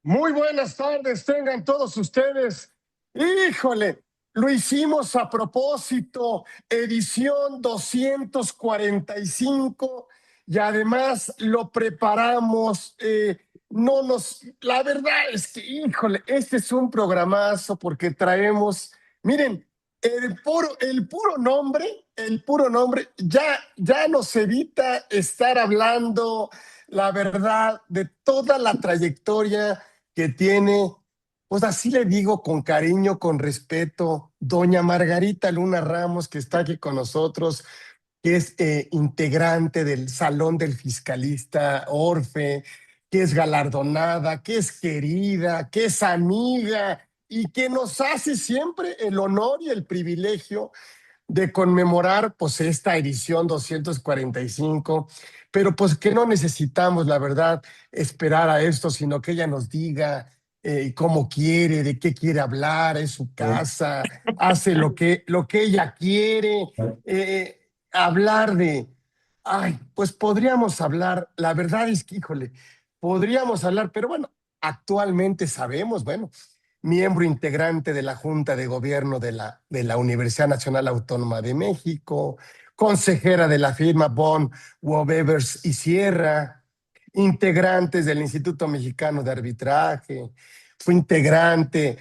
Muy buenas tardes, tengan todos ustedes. Híjole, lo hicimos a propósito, edición 245 y además lo preparamos. La verdad es que, híjole, este es un programazo porque traemos, miren, el puro nombre ya nos evita estar hablando, la verdad, de toda la trayectoria que tiene, pues así le digo con cariño, con respeto, doña Margarita Luna Ramos, que está aquí con nosotros, que es integrante del Salón del Fiscalista Orfe, que es galardonada, que es querida, que es amiga y que nos hace siempre el honor y el privilegio de conmemorar pues esta edición 245, pero pues que no necesitamos, la verdad, esperar a esto, sino que ella nos diga cómo quiere, de qué quiere hablar, es su casa, hace lo que ella quiere, hablar de, ay, pues podríamos hablar, la verdad es que, híjole, podríamos hablar, pero bueno, actualmente sabemos, bueno, miembro integrante de la Junta de Gobierno de la Universidad Nacional Autónoma de México, consejera de la firma Bond, Webers y Sierra, integrantes del Instituto Mexicano de Arbitraje, fue integrante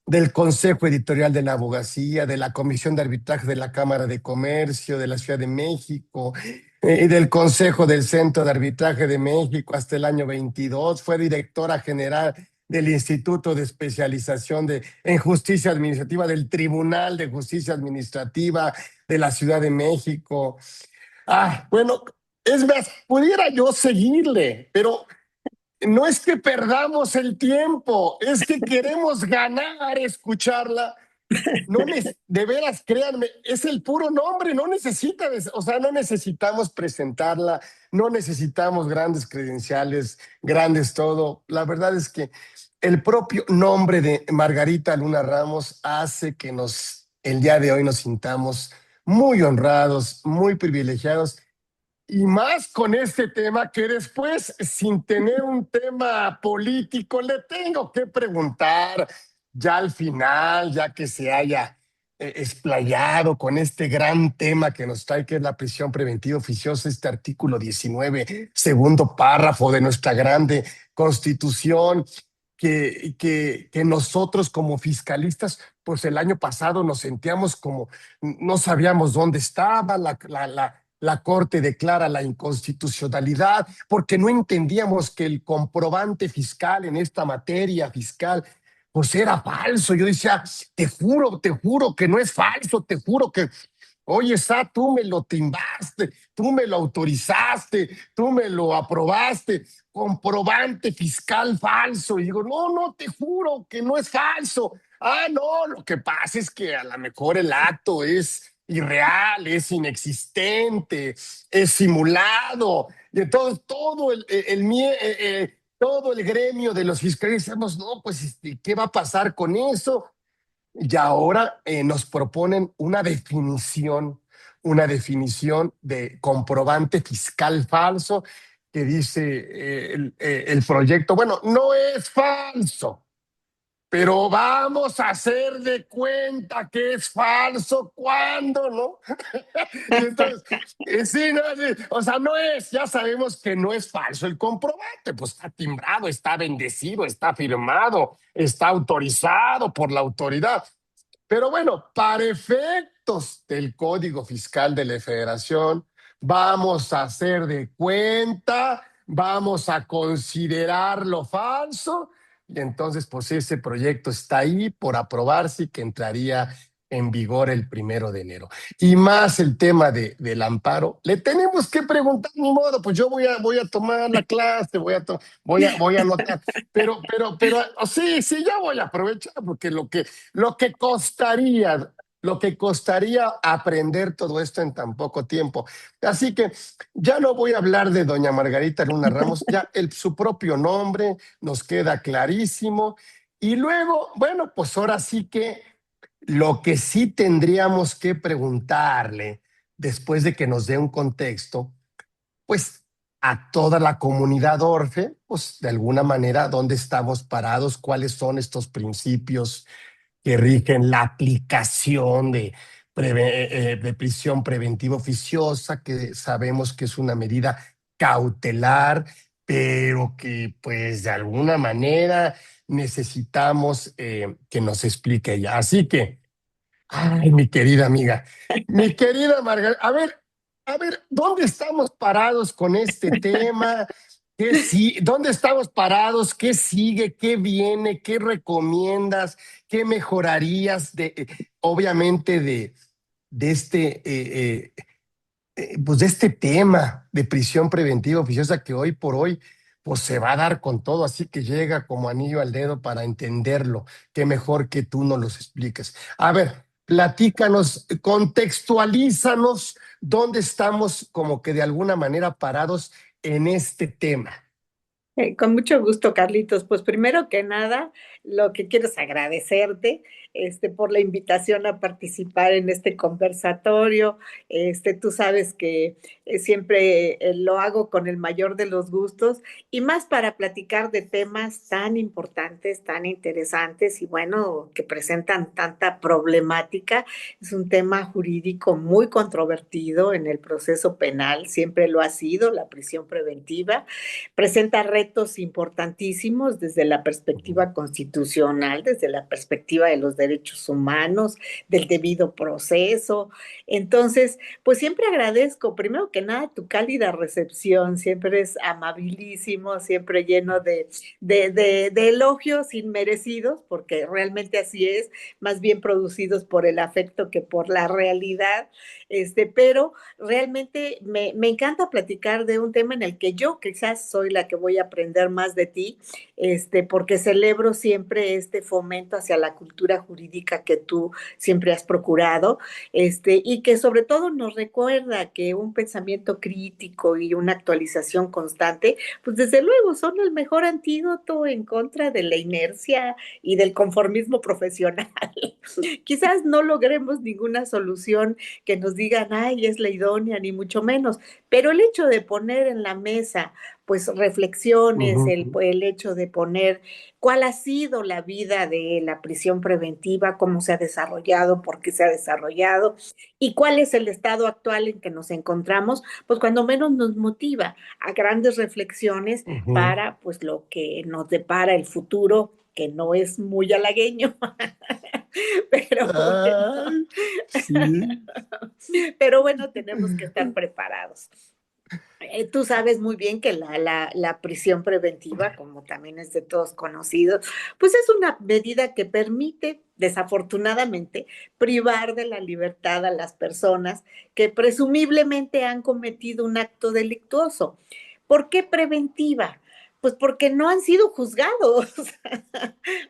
del Consejo Editorial de la Abogacía, de la Comisión de Arbitraje de la Cámara de Comercio de la Ciudad de México, y del Consejo del Centro de Arbitraje de México hasta el año 22, fue directora general del Instituto de Especialización en Justicia Administrativa del Tribunal de Justicia Administrativa de la Ciudad de México. Bueno, es más, pudiera yo seguirle, pero no es que perdamos el tiempo, es que queremos ganar, escucharla. No, de veras, créanme, es el puro nombre, no necesita, o sea, no necesitamos presentarla, no necesitamos grandes credenciales, grandes todo. La verdad es que el propio nombre de Margarita Luna Ramos hace que el día de hoy nos sintamos muy honrados, muy privilegiados, y más con este tema que después, sin tener un tema político, le tengo que preguntar ya al final, ya que se haya explayado con este gran tema que nos trae, que es la prisión preventiva oficiosa, este artículo 19, segundo párrafo de nuestra grande Constitución, que nosotros como fiscalistas, pues el año pasado nos sentíamos como, no sabíamos dónde estaba la Corte declara la inconstitucionalidad porque no entendíamos que el comprobante fiscal en esta materia fiscal pues era falso. Yo decía, te juro que no es falso, te juro que, oye, tú me lo timbaste, tú me lo autorizaste, tú me lo aprobaste, comprobante fiscal falso. Y digo, no, no, te juro que no es falso. No, lo que pasa es que a lo mejor el acto es irreal, es inexistente, es simulado. Y entonces todo el gremio de los fiscales decimos, no, pues, ¿qué va a pasar con eso? Y ahora nos proponen una definición de comprobante fiscal falso que dice el proyecto, bueno, no es falso, pero vamos a hacer de cuenta que es falso cuando, ¿no? Y entonces, sí, no, sí, o sea, no es, ya sabemos que no es falso el comprobante, pues está timbrado, está bendecido, está firmado, está autorizado por la autoridad. Pero bueno, para efectos del Código Fiscal de la Federación, vamos a hacer de cuenta, vamos a considerarlo falso, y entonces pues ese proyecto está ahí por aprobarse y que entraría en vigor el 1 de enero. Y más el tema del amparo, le tenemos que preguntar, ni modo, pues yo voy a tomar la clase, voy a anotar, pero sí, sí, ya voy a aprovechar, porque lo que costaría aprender todo esto en tan poco tiempo. Así que ya no voy a hablar de doña Margarita Luna Ramos, ya su propio nombre nos queda clarísimo. Y luego, bueno, pues ahora sí que lo que sí tendríamos que preguntarle, después de que nos dé un contexto, pues a toda la comunidad Orfe, pues de alguna manera, dónde estamos parados, cuáles son estos principios que rigen la aplicación de prisión preventiva oficiosa, que sabemos que es una medida cautelar, pero que pues de alguna manera necesitamos que nos explique ella. Así que, ay, mi querida amiga, mi querida Margarita, a ver, ¿dónde estamos parados con este tema? ¿Dónde estamos parados? ¿Qué sigue? ¿Qué viene? ¿Qué recomiendas? ¿Qué mejorarías obviamente, de pues de este tema de prisión preventiva oficiosa que hoy por hoy pues se va a dar con todo, así que llega como anillo al dedo para entenderlo. Qué mejor que tú nos los expliques. A ver, platícanos, contextualízanos dónde estamos como que de alguna manera parados en este tema. Con mucho gusto, Carlitos. Pues primero que nada, lo que quiero es agradecerte, por la invitación a participar en este conversatorio. Tú sabes que siempre lo hago con el mayor de los gustos y más para platicar de temas tan importantes, tan interesantes y bueno, que presentan tanta problemática. Es un tema jurídico muy controvertido en el proceso penal, siempre lo ha sido, la prisión preventiva. Presenta retos importantísimos desde la perspectiva constitucional, desde la perspectiva de los derechos humanos, del debido proceso. Entonces, pues siempre agradezco, primero que nada, tu cálida recepción, siempre es amabilísimo, siempre lleno de elogios inmerecidos, porque realmente así es, más bien producidos por el afecto que por la realidad, pero realmente me encanta platicar de un tema en el que yo quizás soy la que voy a aprender más de ti, porque celebro siempre este fomento hacia la cultura jurídica que tú siempre has procurado, y que sobre todo nos recuerda que un pensamiento crítico y una actualización constante, pues desde luego son el mejor antídoto en contra de la inercia y del conformismo profesional. Quizás no logremos ninguna solución que nos digan, ay, es la idónea, ni mucho menos, pero el hecho de poner en la mesa, pues, reflexiones, Ujú, el hecho de poner cuál ha sido la vida de la prisión preventiva, cómo se ha desarrollado, por qué se ha desarrollado y cuál es el estado actual en que nos encontramos, pues cuando menos nos motiva a grandes reflexiones ujú. para, pues, lo que nos depara el futuro, que no es muy halagueño. Pero bueno, Ay, sí. pero bueno, tenemos que estar preparados. Tú sabes muy bien que la prisión preventiva, como también es de todos conocido, pues es una medida que permite, desafortunadamente, privar de la libertad a las personas que presumiblemente han cometido un acto delictuoso. ¿Por qué preventiva? Pues porque no han sido juzgados.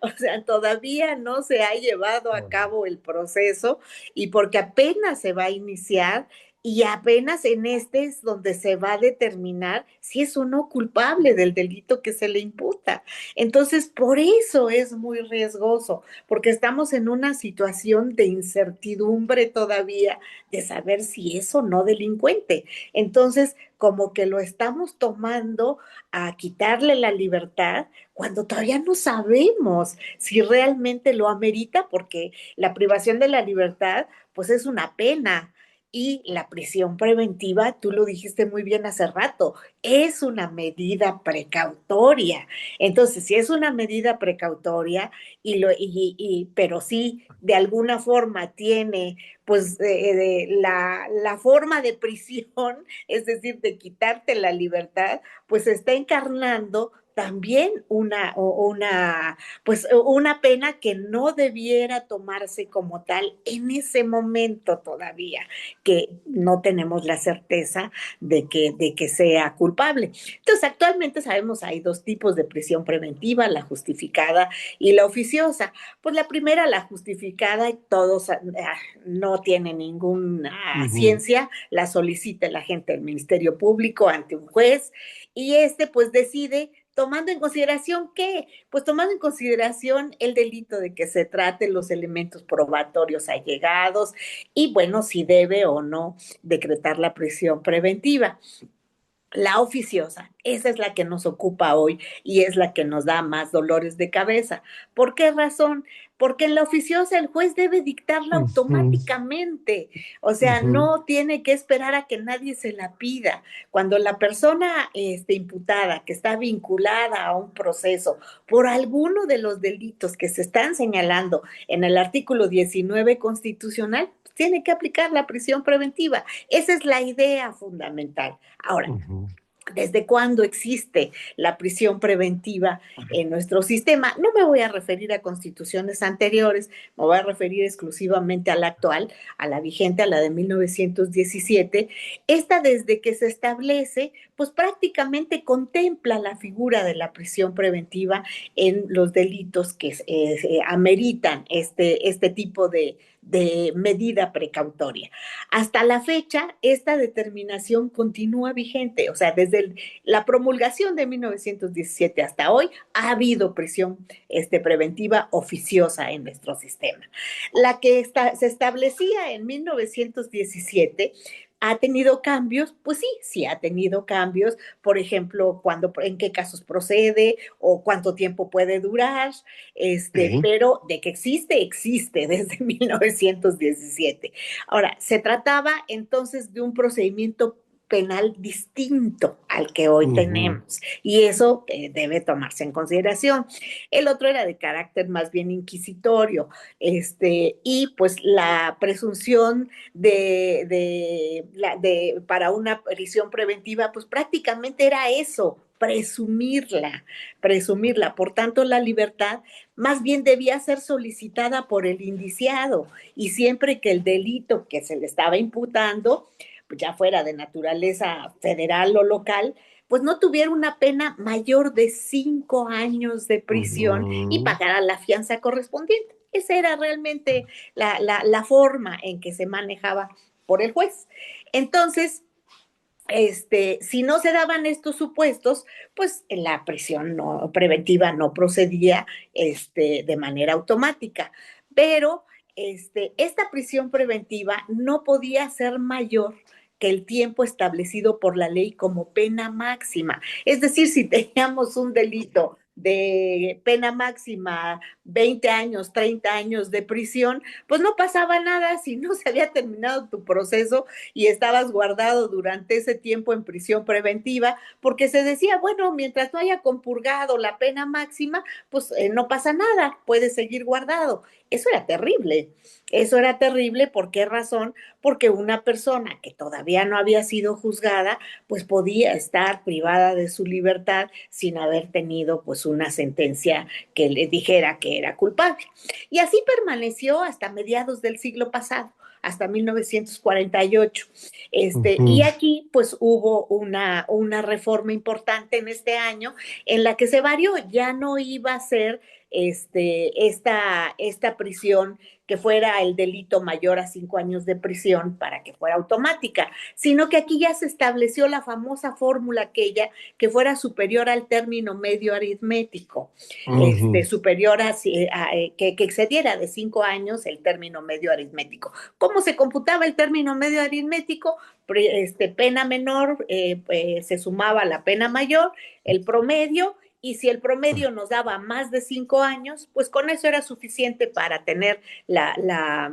O sea, todavía no se ha llevado a cabo el proceso y porque apenas se va a iniciar y apenas en este es donde se va a determinar si es o no culpable del delito que se le imputa. Entonces, por eso es muy riesgoso, porque estamos en una situación de incertidumbre todavía de saber si es o no delincuente. Entonces, como que lo estamos tomando a quitarle la libertad cuando todavía no sabemos si realmente lo amerita, porque la privación de la libertad, pues es una pena. Y la prisión preventiva, tú lo dijiste muy bien hace rato, es una medida precautoria. Entonces, si es una medida precautoria, pero sí de alguna forma tiene pues la forma de prisión, es decir, de quitarte la libertad, pues está encarnando también pues una pena que no debiera tomarse como tal en ese momento todavía, que no tenemos la certeza de que sea culpable. Entonces, actualmente sabemos hay dos tipos de prisión preventiva, la justificada y la oficiosa. Pues la primera, la justificada, todos no tiene ninguna Ujú. ciencia, la solicita el agente del Ministerio Público ante un juez y pues decide tomando en consideración qué, pues tomando en consideración el delito de que se trate, los elementos probatorios allegados y bueno, si debe o no decretar la prisión preventiva. La oficiosa, esa es la que nos ocupa hoy y es la que nos da más dolores de cabeza. ¿Por qué razón? Porque en la oficiosa el juez debe dictarla Ujú, automáticamente, o sea, ujú, no tiene que esperar a que nadie se la pida. Cuando la persona imputada, que está vinculada a un proceso por alguno de los delitos que se están señalando en el artículo 19 constitucional, tiene que aplicar la prisión preventiva. Esa es la idea fundamental. Ahora, ujú. ¿desde cuándo existe la prisión preventiva en nuestro sistema? No me voy a referir a constituciones anteriores, me voy a referir exclusivamente a la actual, a la vigente, a la de 1917. Esta, desde que se establece, pues prácticamente contempla la figura de la prisión preventiva en los delitos que ameritan este tipo de medida precautoria. Hasta la fecha, esta determinación continúa vigente, o sea, desde la promulgación de 1917 hasta hoy, ha habido prisión preventiva oficiosa en nuestro sistema. La que se establecía en 1917 ha tenido cambios, pues sí, sí ha tenido cambios, por ejemplo, en qué casos procede o cuánto tiempo puede durar, Ok. pero de que existe, existe desde 1917. Ahora, se trataba entonces de un procedimiento penal distinto al que hoy Ujú, tenemos y eso debe tomarse en consideración. El otro era de carácter más bien inquisitorio, y pues la presunción para una prisión preventiva, pues prácticamente era eso, presumirla. Por tanto, la libertad más bien debía ser solicitada por el indiciado y siempre que el delito que se le estaba imputando, pues ya fuera de naturaleza federal o local, pues no tuviera una pena mayor de 5 años de prisión y ujú. pagara la fianza correspondiente. Esa era realmente la forma en que se manejaba por el juez. Entonces, si no se daban estos supuestos, pues la prisión preventiva no procedía de manera automática. Pero esta prisión preventiva no podía ser mayor que el tiempo establecido por la ley como pena máxima. Es decir, si teníamos un delito de pena máxima, 20 años, 30 años de prisión, pues no pasaba nada si no se había terminado tu proceso y estabas guardado durante ese tiempo en prisión preventiva, porque se decía, bueno, mientras no haya compurgado la pena máxima, pues no pasa nada, puedes seguir guardado. Eso era terrible. Eso era terrible, ¿por qué razón? Porque una persona que todavía no había sido juzgada, pues podía estar privada de su libertad sin haber tenido pues una sentencia que le dijera que era culpable. Y así permaneció hasta mediados del siglo pasado, hasta 1948. Y Ujú. aquí pues hubo una reforma importante en este año en la que se varió, ya no iba a ser esta prisión que fuera el delito mayor a 5 años de prisión para que fuera automática, sino que aquí ya se estableció la famosa fórmula aquella que fuera superior al término medio aritmético, Ujú. superior que excediera de 5 años el término medio aritmético. ¿Cómo se computaba el término medio aritmético? Pena menor se sumaba a la pena mayor, el promedio, y si el promedio nos daba más de 5 años, pues con eso era suficiente para tener la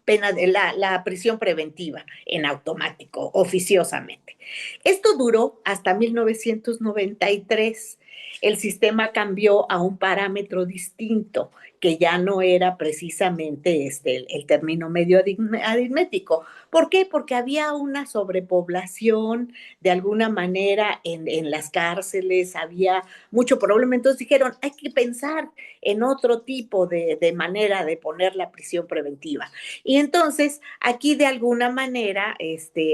pena de la prisión preventiva en automático, oficiosamente. Esto duró hasta 1993. El sistema cambió a un parámetro distinto, que ya no era precisamente el término medio aritmético. ¿Por qué? Porque había una sobrepoblación de alguna manera en las cárceles, había mucho problema. Entonces dijeron, hay que pensar en otro tipo de manera de poner la prisión preventiva. Y entonces aquí de alguna manera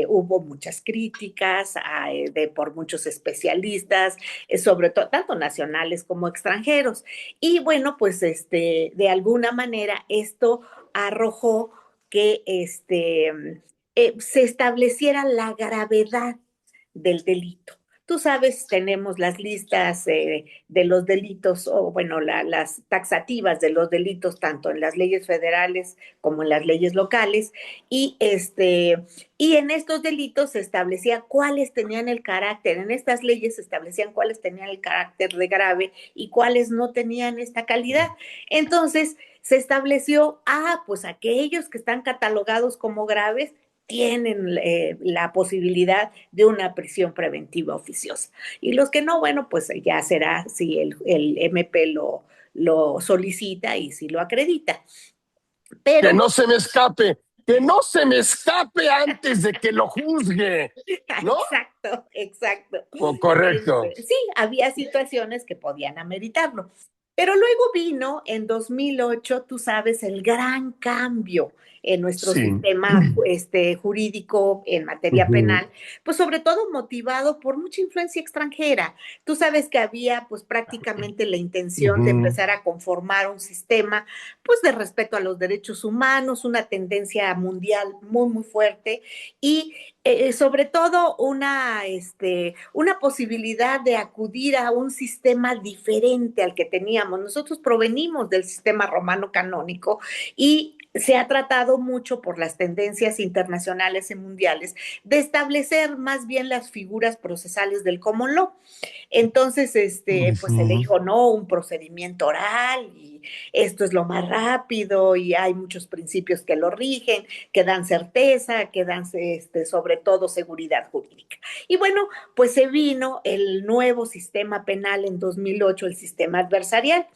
hubo muchas críticas por muchos especialistas, sobre todo tanto nacionales como extranjeros. Y bueno, pues de alguna manera esto arrojó que se estableciera la gravedad del delito. Tú sabes, tenemos las listas de los delitos, o bueno, las taxativas de los delitos, tanto en las leyes federales como en las leyes locales, y, y en estos delitos se establecía cuáles tenían el carácter, en estas leyes se establecían cuáles tenían el carácter de grave y cuáles no tenían esta calidad. Entonces, se estableció, pues aquellos que están catalogados como graves tienen la posibilidad de una prisión preventiva oficiosa. Y los que no, bueno, pues ya será si el MP lo solicita y si lo acredita. Que Pero no se me escape, que no se me escape antes de que lo juzgue, ¿no? exacto, exacto. Correcto. Sí, había situaciones que podían ameritarlo. Pero luego vino en 2008, tú sabes, el gran cambio en nuestro Sí. sistema jurídico en materia Ujú, penal, pues sobre todo motivado por mucha influencia extranjera. Tú sabes que había pues prácticamente la intención de ujú, empezar a conformar un sistema pues de respeto a los derechos humanos, una tendencia mundial muy, muy fuerte y sobre todo una posibilidad de acudir a un sistema diferente al que teníamos. Nosotros provenimos del sistema romano canónico y se ha tratado mucho por las tendencias internacionales y mundiales de establecer más bien las figuras procesales del common law. Entonces, pues se le ujú. dijo, no, un procedimiento oral y esto es lo más rápido y hay muchos principios que lo rigen, que dan certeza, que dan sobre todo seguridad jurídica. Y bueno, pues se vino el nuevo sistema penal en 2008, el sistema adversarial.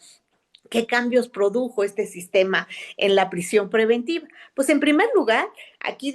¿Qué cambios produjo este sistema en la prisión preventiva? Pues en primer lugar, aquí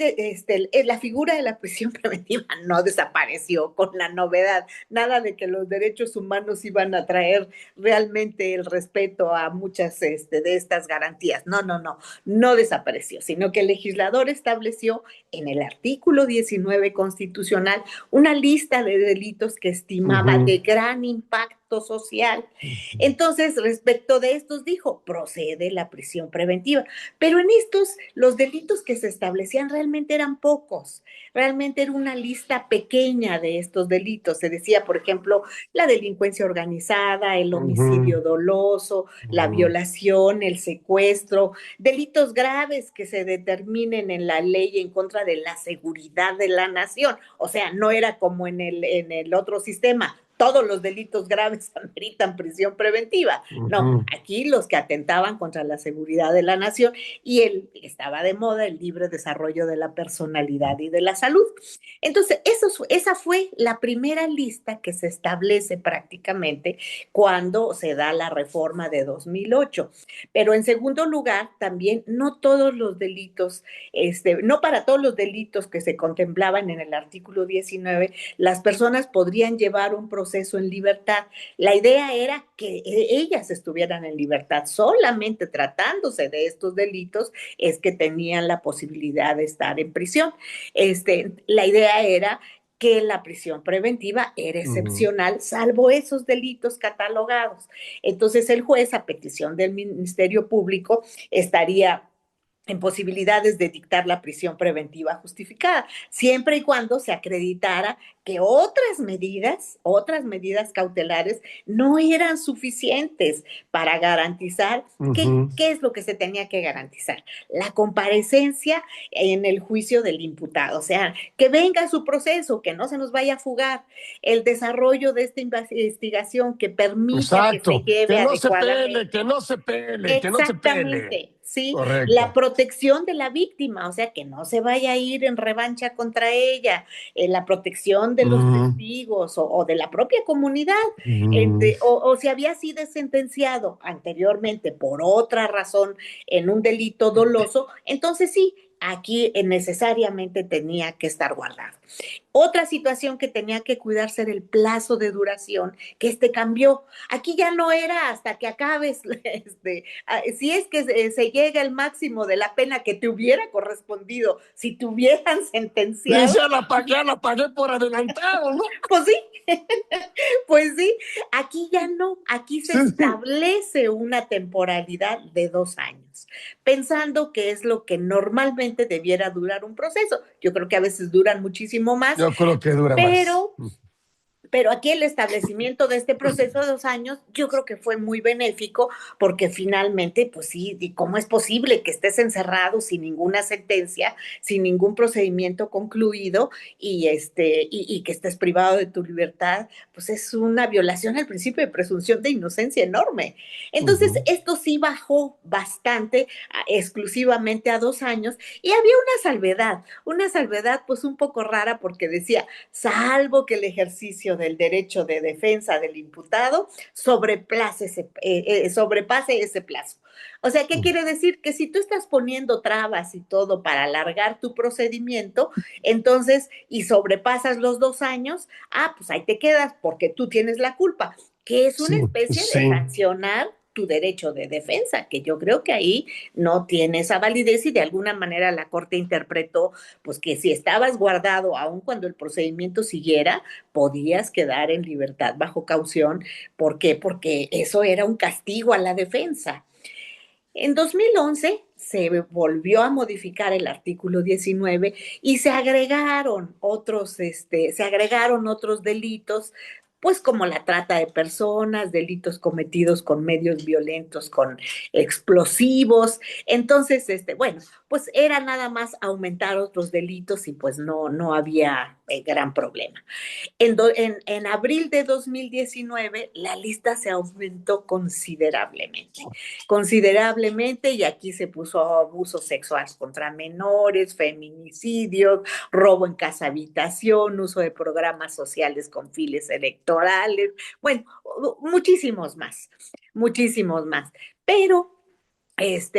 la figura de la prisión preventiva no desapareció con la novedad, nada de que los derechos humanos iban a traer realmente el respeto a muchas de estas garantías. No, no, no, no desapareció, sino que el legislador estableció en el artículo 19 constitucional una lista de delitos que estimaba de Ujú, gran impacto social. ujú. Entonces, respecto de estos, dijo, procede la prisión preventiva. Pero en estos, los delitos que se establecían realmente eran pocos. Realmente era una lista pequeña de estos delitos. Se decía, por ejemplo, la delincuencia organizada, el Ujú, homicidio doloso, la ujú. violación, el secuestro, delitos graves que se determinen en la ley en contra de la seguridad de la nación. O sea, no era como en el otro sistema, todos los delitos graves ameritan prisión preventiva. No, Ujú. aquí los que atentaban contra la seguridad de la nación y estaba de moda el libre desarrollo de la personalidad y de la salud. Entonces, esa fue la primera lista que se establece prácticamente cuando se da la reforma de 2008. Pero en segundo lugar, también no todos los delitos, no para todos los delitos que se contemplaban en el artículo 19, las personas podrían llevar un proceso en libertad. La idea era que ellas estuvieran en libertad. Solamente tratándose de estos delitos es que tenían la posibilidad de estar en prisión. La idea era que la prisión preventiva era Ujú. excepcional, salvo esos delitos catalogados. Entonces el juez, a petición del Ministerio Público, estaría en posibilidades de dictar la prisión preventiva justificada, siempre y cuando se acreditara que otras medidas cautelares no eran suficientes para garantizar Ujú. qué es lo que se tenía que garantizar. La comparecencia en el juicio del imputado, o sea, que venga su proceso, que no se nos vaya a fugar, el desarrollo de esta investigación que permita que se Exacto. lleve Que no se pele, adecuadamente. que no se pele, que no se pele. Exactamente, sí, la Correcto. protección de la víctima, o sea, que no se vaya a ir en revancha contra ella, la protección de los Ujú, testigos o de la propia comunidad, ujú. o si había sido sentenciado anteriormente por otra razón en un delito doloso, entonces sí, aquí necesariamente tenía que estar guardado. Otra situación que tenía que cuidarse era el plazo de duración, que cambió. Aquí ya no era hasta que acabes, si es que se llega al máximo de la pena que te hubiera correspondido, si te hubieran Sí, sentenciado, ya la pagué por adelantado, ¿no? pues sí, pues sí, aquí ya no, aquí se Sí, sí. establece una temporalidad de 2 años, pensando que es lo que normalmente debiera durar un proceso. Yo creo que a veces duran muchísimo más, Yo creo que dura más. pero Pero aquí el establecimiento de este proceso de 2 años, yo creo que fue muy benéfico, porque finalmente, pues sí, ¿y cómo es posible que estés encerrado sin ninguna sentencia, sin ningún procedimiento concluido y que estés privado de tu libertad? Pues es una violación al principio de presunción de inocencia enorme. Entonces, Ujú. esto sí bajó bastante, exclusivamente a 2 años, y había una salvedad pues un poco rara, porque decía, salvo que el ejercicio del derecho de defensa del imputado sobrepase ese plazo. O sea, ¿qué quiere decir? Que si tú estás poniendo trabas y todo para alargar tu procedimiento, entonces, y sobrepasas los 2 años, pues ahí te quedas porque tú tienes la culpa, que es una Sí, especie de sí. sancionar tu derecho de defensa, que yo creo que ahí no tiene esa validez, y de alguna manera la Corte interpretó pues que si estabas guardado aun cuando el procedimiento siguiera, podías quedar en libertad bajo caución. ¿Por qué? Porque eso era un castigo a la defensa. En 2011 se volvió a modificar el artículo 19 y se agregaron otros delitos, pues como la trata de personas, delitos cometidos con medios violentos, con explosivos. Entonces, bueno, pues era nada más aumentar otros delitos, y pues no había gran problema. En abril de 2019, la lista se aumentó considerablemente, y aquí se puso abusos sexuales contra menores, feminicidios, robo en casa habitación, uso de programas sociales con fines electorales, bueno, muchísimos más. Pero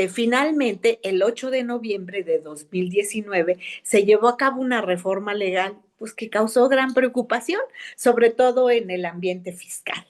finalmente, el 8 de noviembre de 2019, se llevó a cabo una reforma legal pues, que causó gran preocupación, sobre todo en el ambiente fiscal.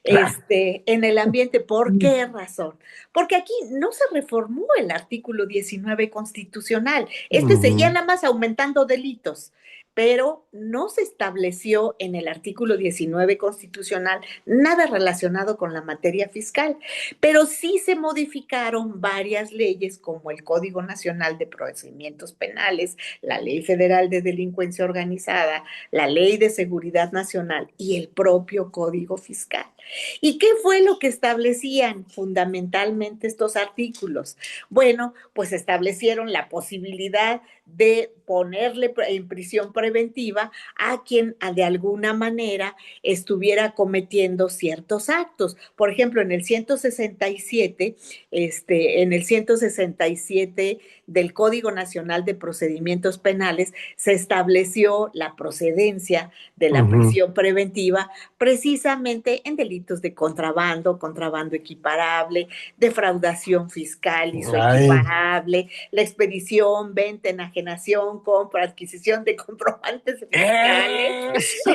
Claro. En el ambiente, ¿por qué razón? Porque aquí no se reformó el artículo 19 constitucional. Seguía Ujú. nada más aumentando delitos, pero no se estableció en el artículo 19 constitucional nada relacionado con la materia fiscal. Pero sí se modificaron varias leyes, como el Código Nacional de Procedimientos Penales, la Ley Federal de Delincuencia Organizada, la Ley de Seguridad Nacional y el propio Código Fiscal. ¿Y qué fue lo que establecían fundamentalmente estos artículos? Bueno, pues establecieron la posibilidad de ponerle en prisión preventiva a quien de alguna manera estuviera cometiendo ciertos actos. Por ejemplo, en el 167 del Código Nacional de Procedimientos Penales, se estableció la procedencia de la Ujú. prisión preventiva precisamente en delitos de contrabando, contrabando equiparable, defraudación fiscal y su Ay, equiparable, la expedición, venta, enajenación, compra, adquisición de comprobantes fiscales eso.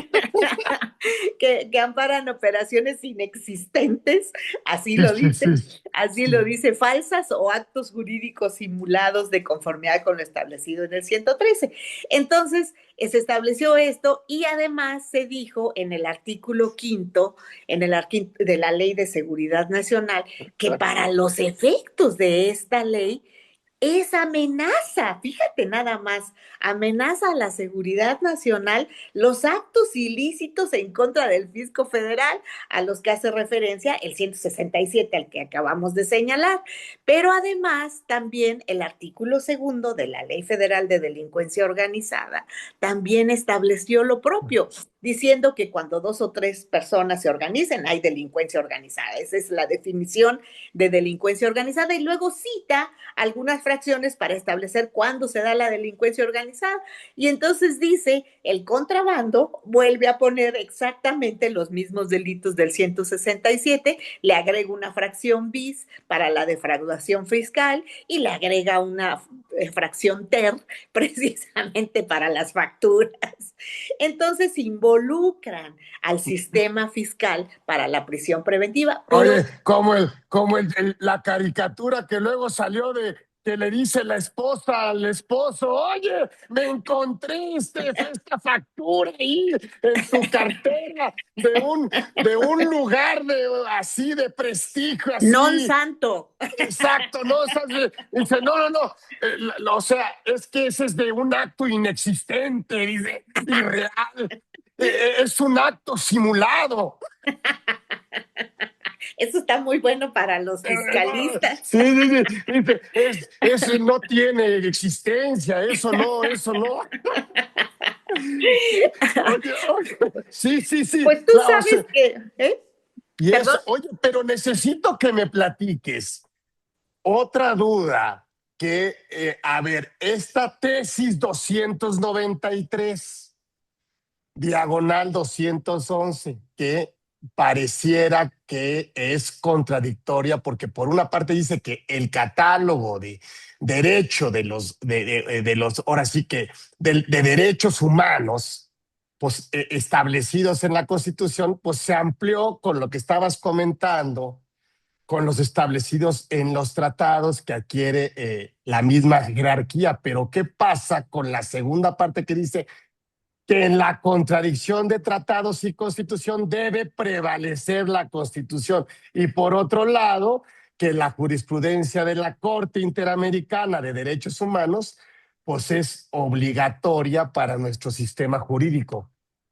que amparan operaciones inexistentes, así Sí, lo sí, dice, sí, así sí. lo dice, falsas o actos jurídicos simulados de conformidad con lo establecido en el 113. Entonces, se estableció esto, y además se dijo en el artículo quinto, de la Ley de Seguridad Nacional, que para los efectos de esta ley, es amenaza, fíjate nada más, amenaza a la seguridad nacional los actos ilícitos en contra del fisco federal, a los que hace referencia el 167 al que acabamos de señalar. Pero además también el artículo segundo de la Ley Federal de Delincuencia Organizada también estableció lo propio, diciendo que cuando 2 o 3 personas se organicen hay delincuencia organizada. Esa es la definición de delincuencia organizada, y luego cita algunas fracciones para establecer cuándo se da la delincuencia organizada. Y entonces dice, el contrabando vuelve a poner exactamente los mismos delitos del 167, le agrega una fracción bis para la defraudación fiscal, y le agrega una fracción ter precisamente para las facturas. Entonces involucran al sistema fiscal para la prisión preventiva, pero Oye, la caricatura que luego salió de que le dice la esposa al esposo, oye, me encontré esta factura ahí en tu cartera de un lugar así de prestigio, non así. santo. Exacto, ¿no? Dice, no, no, no. O sea, es que ese es de un acto inexistente, dice, irreal. Es un acto simulado. Eso está muy bueno para los fiscalistas. Sí, sí, sí. Dice, eso no tiene existencia, eso no. Oye, oye, sí, sí, sí. Pues tú sabes que, ¿eh? Y Perdón. eso, oye, pero necesito que me platiques. Otra duda que, a ver, esta tesis 293 diagonal 211 que pareciera que es contradictoria porque por una parte dice que el catálogo de derecho de los ahora sí que de derechos humanos pues establecidos en la Constitución pues se amplió con lo que estabas comentando con los establecidos en los tratados que adquiere la misma jerarquía, pero ¿qué pasa con la segunda parte que dice que en la contradicción de tratados y constitución debe prevalecer la constitución? Y por otro lado, que la jurisprudencia de la Corte Interamericana de Derechos Humanos pues es obligatoria para nuestro sistema jurídico.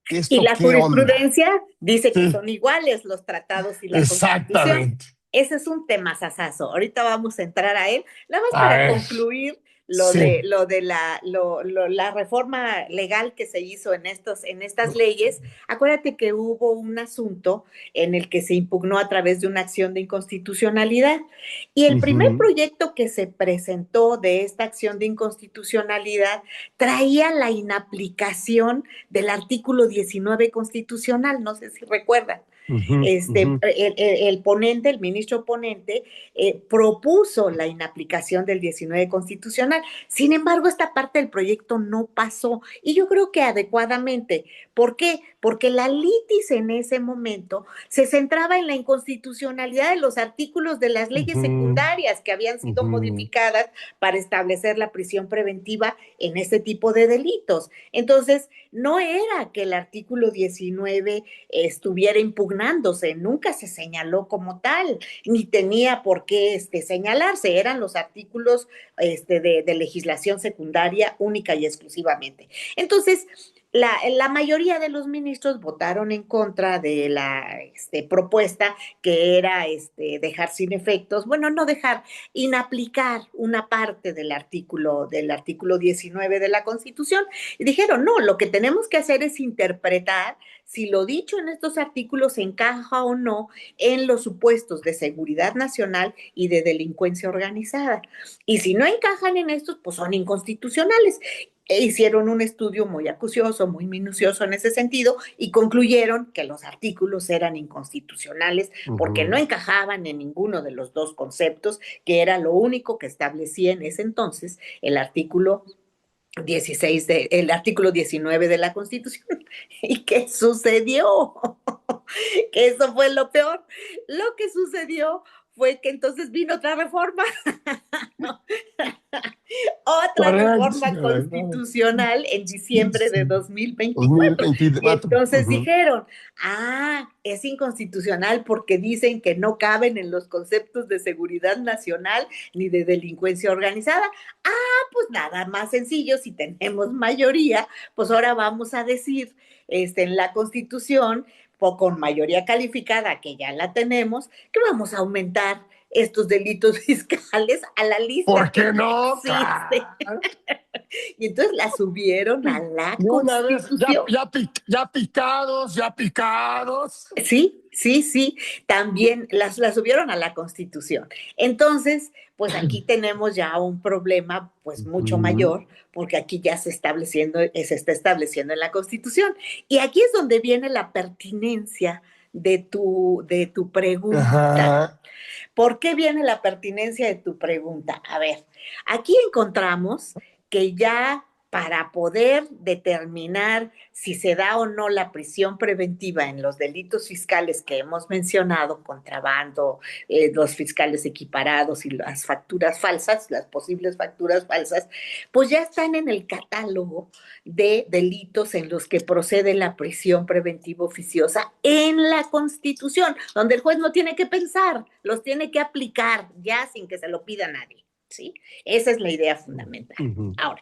Y ¿Esto la qué onda? jurisprudencia dice que Sí, son iguales los tratados y la Constitución. exactamente. Ese es un tema sasazo. Ahorita vamos a entrar a él. Nada más A para ver, concluir sí. la reforma legal que se hizo en estas leyes. Acuérdate que hubo un asunto en el que se impugnó a través de una acción de inconstitucionalidad. Y el primer Ujú, proyecto que se presentó de esta acción de inconstitucionalidad traía la inaplicación del artículo 19 constitucional, no sé si recuerdan. ujú, ujú. El ponente, el ministro ponente, propuso la inaplicación del 19 constitucional. Sin embargo, esta parte del proyecto no pasó y yo creo que adecuadamente. ¿Por qué? Porque la litis en ese momento se centraba en la inconstitucionalidad de los artículos de las leyes Ujú, secundarias que habían sido ujú, modificadas para establecer la prisión preventiva en este tipo de delitos. Entonces, no era que el artículo 19 estuviera impugnándose, nunca se señaló como tal, ni tenía por qué señalarse, eran los artículos de legislación secundaria única y exclusivamente. Entonces, la mayoría de los ministros votaron en contra de la propuesta que era dejar sin efectos, bueno, no dejar, inaplicar una parte del artículo 19 de la Constitución. Y dijeron, no, lo que tenemos que hacer es interpretar si lo dicho en estos artículos encaja o no en los supuestos de seguridad nacional y de delincuencia organizada. Y si no encajan en estos, pues son inconstitucionales. E hicieron un estudio muy acucioso, muy minucioso en ese sentido y concluyeron que los artículos eran inconstitucionales porque no ujú. encajaban en ninguno de los dos conceptos, que era lo único que establecía en ese entonces el artículo 16 el artículo 19 de la Constitución. ¿Y qué sucedió? Que eso fue lo peor. Lo que sucedió fue que entonces vino otra reforma, otra Correcto. reforma constitucional en diciembre de 2024. Y 2024. entonces dijeron, es inconstitucional porque dicen que no caben en los conceptos de seguridad nacional ni de delincuencia organizada. Pues nada más sencillo, si tenemos mayoría, pues ahora vamos a decir en la Constitución, con mayoría calificada, que ya la tenemos, que vamos a aumentar estos delitos fiscales a la lista ¿Por que qué ya no? existe. Y entonces la subieron a la De una vez, Constitución. ya picados, ya picados. Sí, sí, sí, también las subieron a la Constitución. Entonces, pues aquí tenemos ya un problema pues mucho Ujú. mayor, porque aquí ya se está estableciendo en la Constitución. Y aquí es donde viene la pertinencia de tu pregunta. Ajá. ¿Por qué viene la pertinencia de tu pregunta? A ver, aquí encontramos que ya para poder determinar si se da o no la prisión preventiva en los delitos fiscales que hemos mencionado, contrabando, los fiscales equiparados y las facturas falsas, las posibles facturas falsas, pues ya están en el catálogo de delitos en los que procede la prisión preventiva oficiosa en la Constitución, donde el juez no tiene que pensar, los tiene que aplicar ya sin que se lo pida nadie, ¿sí? Esa es la idea fundamental. Ujú. Ahora,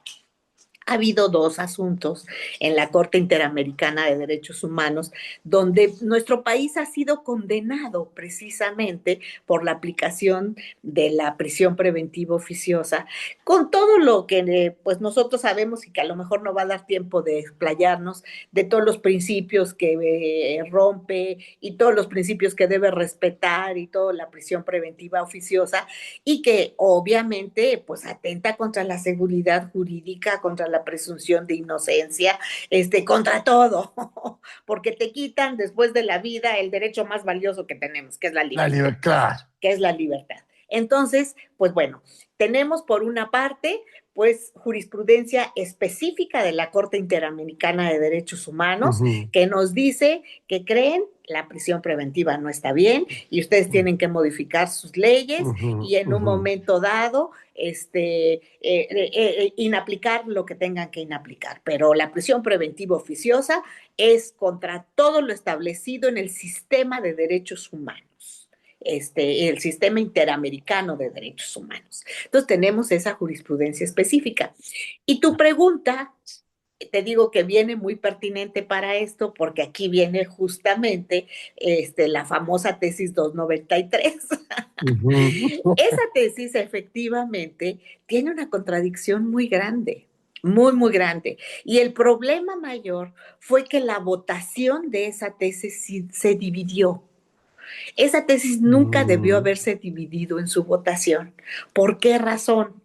Ha habido dos asuntos en la Corte Interamericana de Derechos Humanos donde nuestro país ha sido condenado precisamente por la aplicación de la prisión preventiva oficiosa, con todo lo que pues nosotros sabemos y que a lo mejor no va a dar tiempo de explayarnos, de todos los principios que rompe y todos los principios que debe respetar y toda la prisión preventiva oficiosa, y que obviamente pues atenta contra la seguridad jurídica, contra la presunción de inocencia, contra todo, porque te quitan después de la vida el derecho más valioso que tenemos, que es la La libertad, libertad, claro. que es la libertad. Entonces, pues bueno, tenemos por una parte, pues jurisprudencia específica de la Corte Interamericana de Derechos Humanos Ujú, que nos dice que creen la prisión preventiva no está bien y ustedes tienen que modificar sus leyes ujú, y en un ujú. momento dado inaplicar lo que tengan que inaplicar. Pero la prisión preventiva oficiosa es contra todo lo establecido en el sistema de derechos humanos. El sistema interamericano de derechos humanos. Entonces tenemos esa jurisprudencia específica. Y tu pregunta, te digo que viene muy pertinente para esto porque aquí viene justamente la famosa tesis 293. Ujú. Esa tesis efectivamente tiene una contradicción muy grande, muy, muy grande. Y el problema mayor fue que la votación de esa tesis se dividió. Esa tesis nunca debió Mm, haberse dividido en su votación. ¿Por qué razón?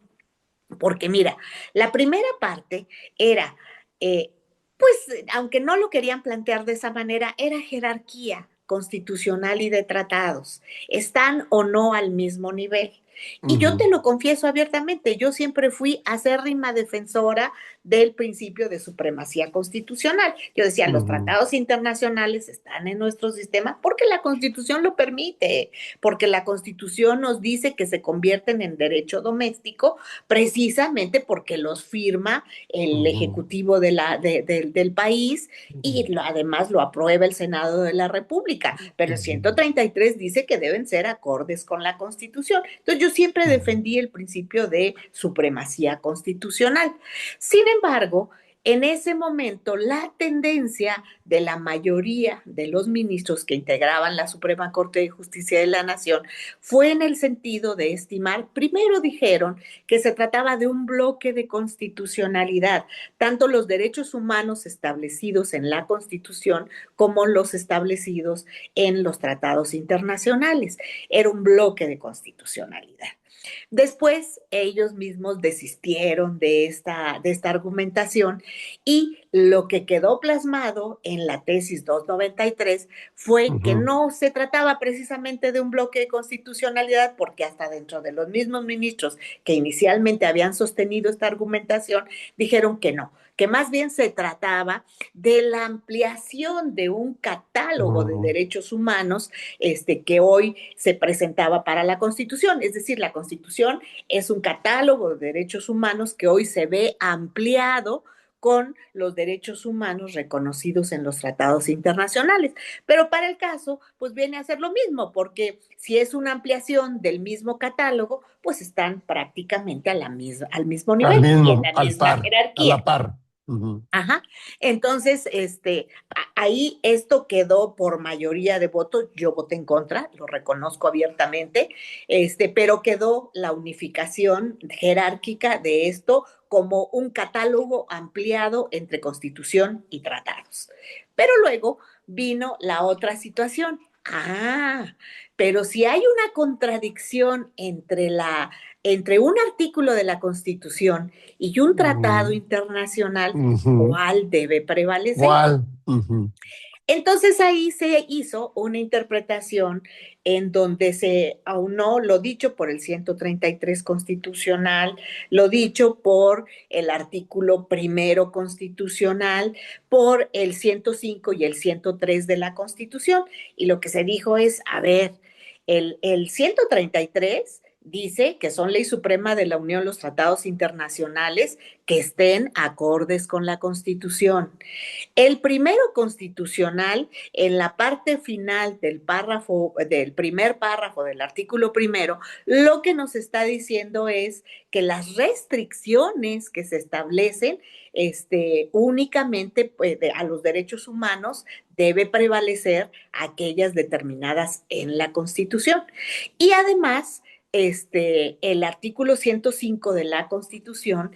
Porque mira, la primera parte era, eh, pues, aunque no lo querían plantear de esa manera, era jerarquía constitucional y de tratados. ¿Están o no al mismo nivel? Y yo ujú, te lo confieso abiertamente, yo siempre fui acérrima defensora del principio de supremacía constitucional. Yo decía, los ujú, tratados internacionales están en nuestro sistema porque la Constitución lo permite, porque la Constitución nos dice que se convierten en derecho doméstico precisamente porque los firma el ujú, Ejecutivo del país y además lo aprueba el Senado de la República. Pero el ujú, 133 dice que deben ser acordes con la Constitución. Entonces yo siempre ujú, defendí el principio de supremacía constitucional. Sin embargo, en ese momento, la tendencia de la mayoría de los ministros que integraban la Suprema Corte de Justicia de la Nación fue en el sentido de estimar, primero dijeron que se trataba de un bloque de constitucionalidad, tanto los derechos humanos establecidos en la Constitución como los establecidos en los tratados internacionales. Era un bloque de constitucionalidad. Después ellos mismos desistieron de esta argumentación y lo que quedó plasmado en la tesis 293 fue que ujú. no se trataba precisamente de un bloque de constitucionalidad porque hasta dentro de los mismos ministros que inicialmente habían sostenido esta argumentación dijeron que más bien se trataba de la ampliación de un catálogo de Ujú, derechos humanos que hoy se presentaba para la Constitución. Es decir, la Constitución es un catálogo de derechos humanos que hoy se ve ampliado con los derechos humanos reconocidos en los tratados internacionales. Pero para el caso, pues viene a ser lo mismo, porque si es una ampliación del mismo catálogo, pues están prácticamente al mismo al nivel y en mismo, la al misma par, a la jerarquía. par. Ujú, Ajá. Entonces, ahí esto quedó por mayoría de votos. Yo voté en contra, lo reconozco abiertamente, pero quedó la unificación jerárquica de esto como un catálogo ampliado entre Constitución y tratados. Pero luego vino la otra situación. Pero si hay una contradicción entre un artículo de la Constitución y un tratado ujú, internacional, ujú. ¿cuál debe prevalecer? ¿Cuál? Ujú, Entonces ahí se hizo una interpretación en donde se aunó lo dicho por el 133 constitucional, lo dicho por el artículo primero constitucional, por el 105 y el 103 de la Constitución. Y lo que se dijo es, a ver, el 133 dice que son ley suprema de la Unión los tratados internacionales que estén acordes con la Constitución. El primero constitucional, en la parte final del párrafo, del primer párrafo del artículo primero, lo que nos está diciendo es que las restricciones que se establecen únicamente a los derechos humanos debe prevalecer aquellas determinadas en la Constitución. Y además, el artículo 105 de la Constitución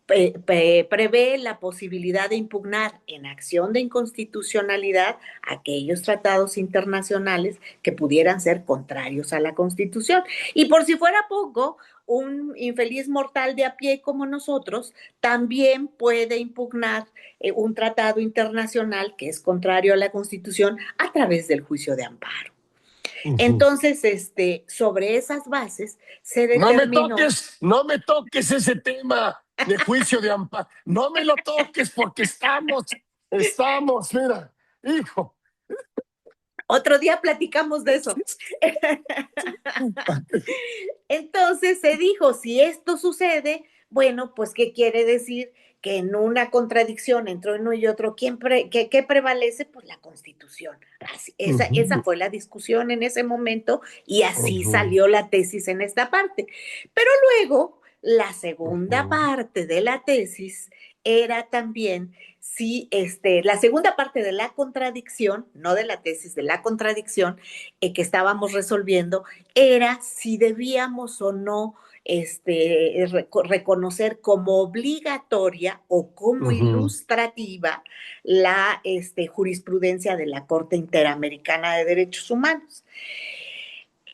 prevé la posibilidad de impugnar en acción de inconstitucionalidad aquellos tratados internacionales que pudieran ser contrarios a la Constitución. Y por si fuera poco, un infeliz mortal de a pie como nosotros también puede impugnar un tratado internacional que es contrario a la Constitución a través del juicio de amparo. Entonces, sobre esas bases se determinó. No me toques ese tema de juicio de amparo. No me lo toques porque mira, hijo. Otro día platicamos de eso. Entonces se dijo, si esto sucede, bueno, pues ¿qué quiere decir? Que en una contradicción entre uno y otro, ¿qué prevalece? Pues la Constitución. Esa fue la discusión en ese momento y así salió la tesis en esta parte. Pero luego, la segunda parte de la tesis era también si la segunda parte de la contradicción, no de la tesis, de la contradicción que estábamos resolviendo, era si debíamos o no reconocer como obligatoria o como ilustrativa la jurisprudencia de la Corte Interamericana de Derechos Humanos.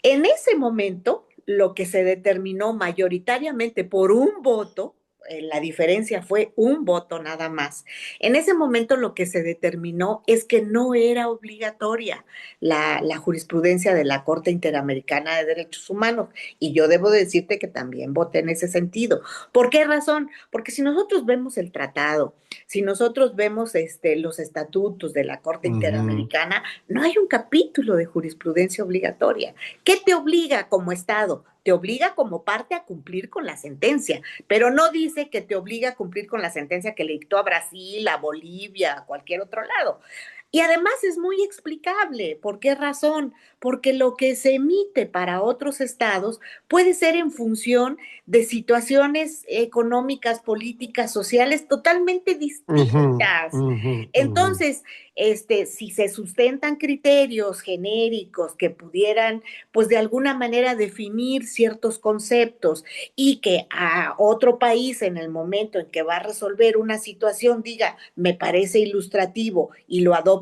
En ese momento, lo que se determinó mayoritariamente por un voto, la diferencia fue un voto nada más. En ese momento lo que se determinó es que no era obligatoria la jurisprudencia de la Corte Interamericana de Derechos Humanos. Y yo debo decirte que también voté en ese sentido. ¿Por qué razón? Porque si nosotros vemos el tratado, si nosotros vemos los estatutos de la Corte Interamericana, no hay un capítulo de jurisprudencia obligatoria. ¿Qué te obliga como Estado? Te obliga como parte a cumplir con la sentencia, pero no dice que te obliga a cumplir con la sentencia que le dictó a Brasil, a Bolivia, a cualquier otro lado. Y además es muy explicable. ¿Por qué razón? Porque lo que se emite para otros estados puede ser en función de situaciones económicas, políticas, sociales totalmente distintas. Entonces, si se sustentan criterios genéricos que pudieran, pues de alguna manera definir ciertos conceptos y que a otro país en el momento en que va a resolver una situación diga, me parece ilustrativo y lo adopto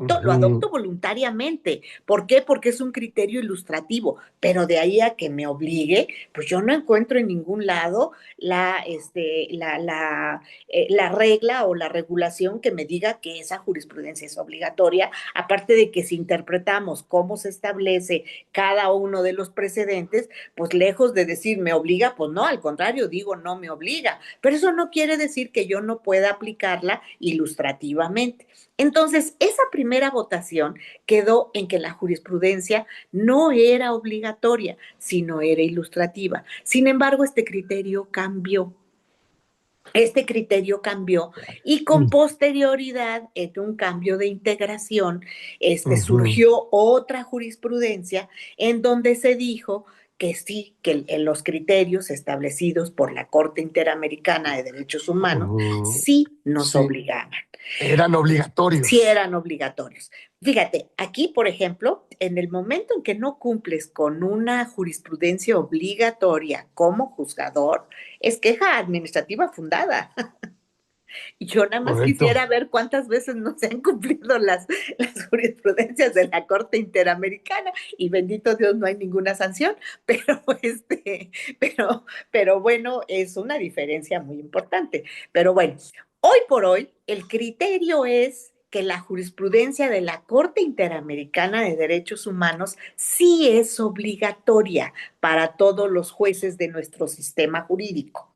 voluntariamente. ¿Por qué? Porque es un criterio ilustrativo, pero de ahí a que me obligue, pues yo no encuentro en ningún lado la regla o la regulación que me diga que esa jurisprudencia es obligatoria, aparte de que si interpretamos cómo se establece cada uno de los precedentes, pues lejos de decir me obliga, pues no, al contrario, digo no me obliga, pero eso no quiere decir que yo no pueda aplicarla ilustrativamente. Entonces, esa primera votación quedó en que la jurisprudencia no era obligatoria, sino era ilustrativa. Sin embargo, este criterio cambió. Y con posterioridad, en un cambio de integración, surgió otra jurisprudencia en donde se dijo que sí, que los criterios establecidos por la Corte Interamericana de Derechos Humanos sí nos obligaban. Eran obligatorios. Sí eran obligatorios. Fíjate, aquí, por ejemplo, en el momento en que no cumples con una jurisprudencia obligatoria como juzgador, es queja administrativa fundada. Yo nada más quisiera ver cuántas veces no se han cumplido las jurisprudencias de la Corte Interamericana y bendito Dios no hay ninguna sanción, pero bueno, es una diferencia muy importante. Pero bueno, hoy por hoy el criterio es que la jurisprudencia de la Corte Interamericana de Derechos Humanos sí es obligatoria para todos los jueces de nuestro sistema jurídico.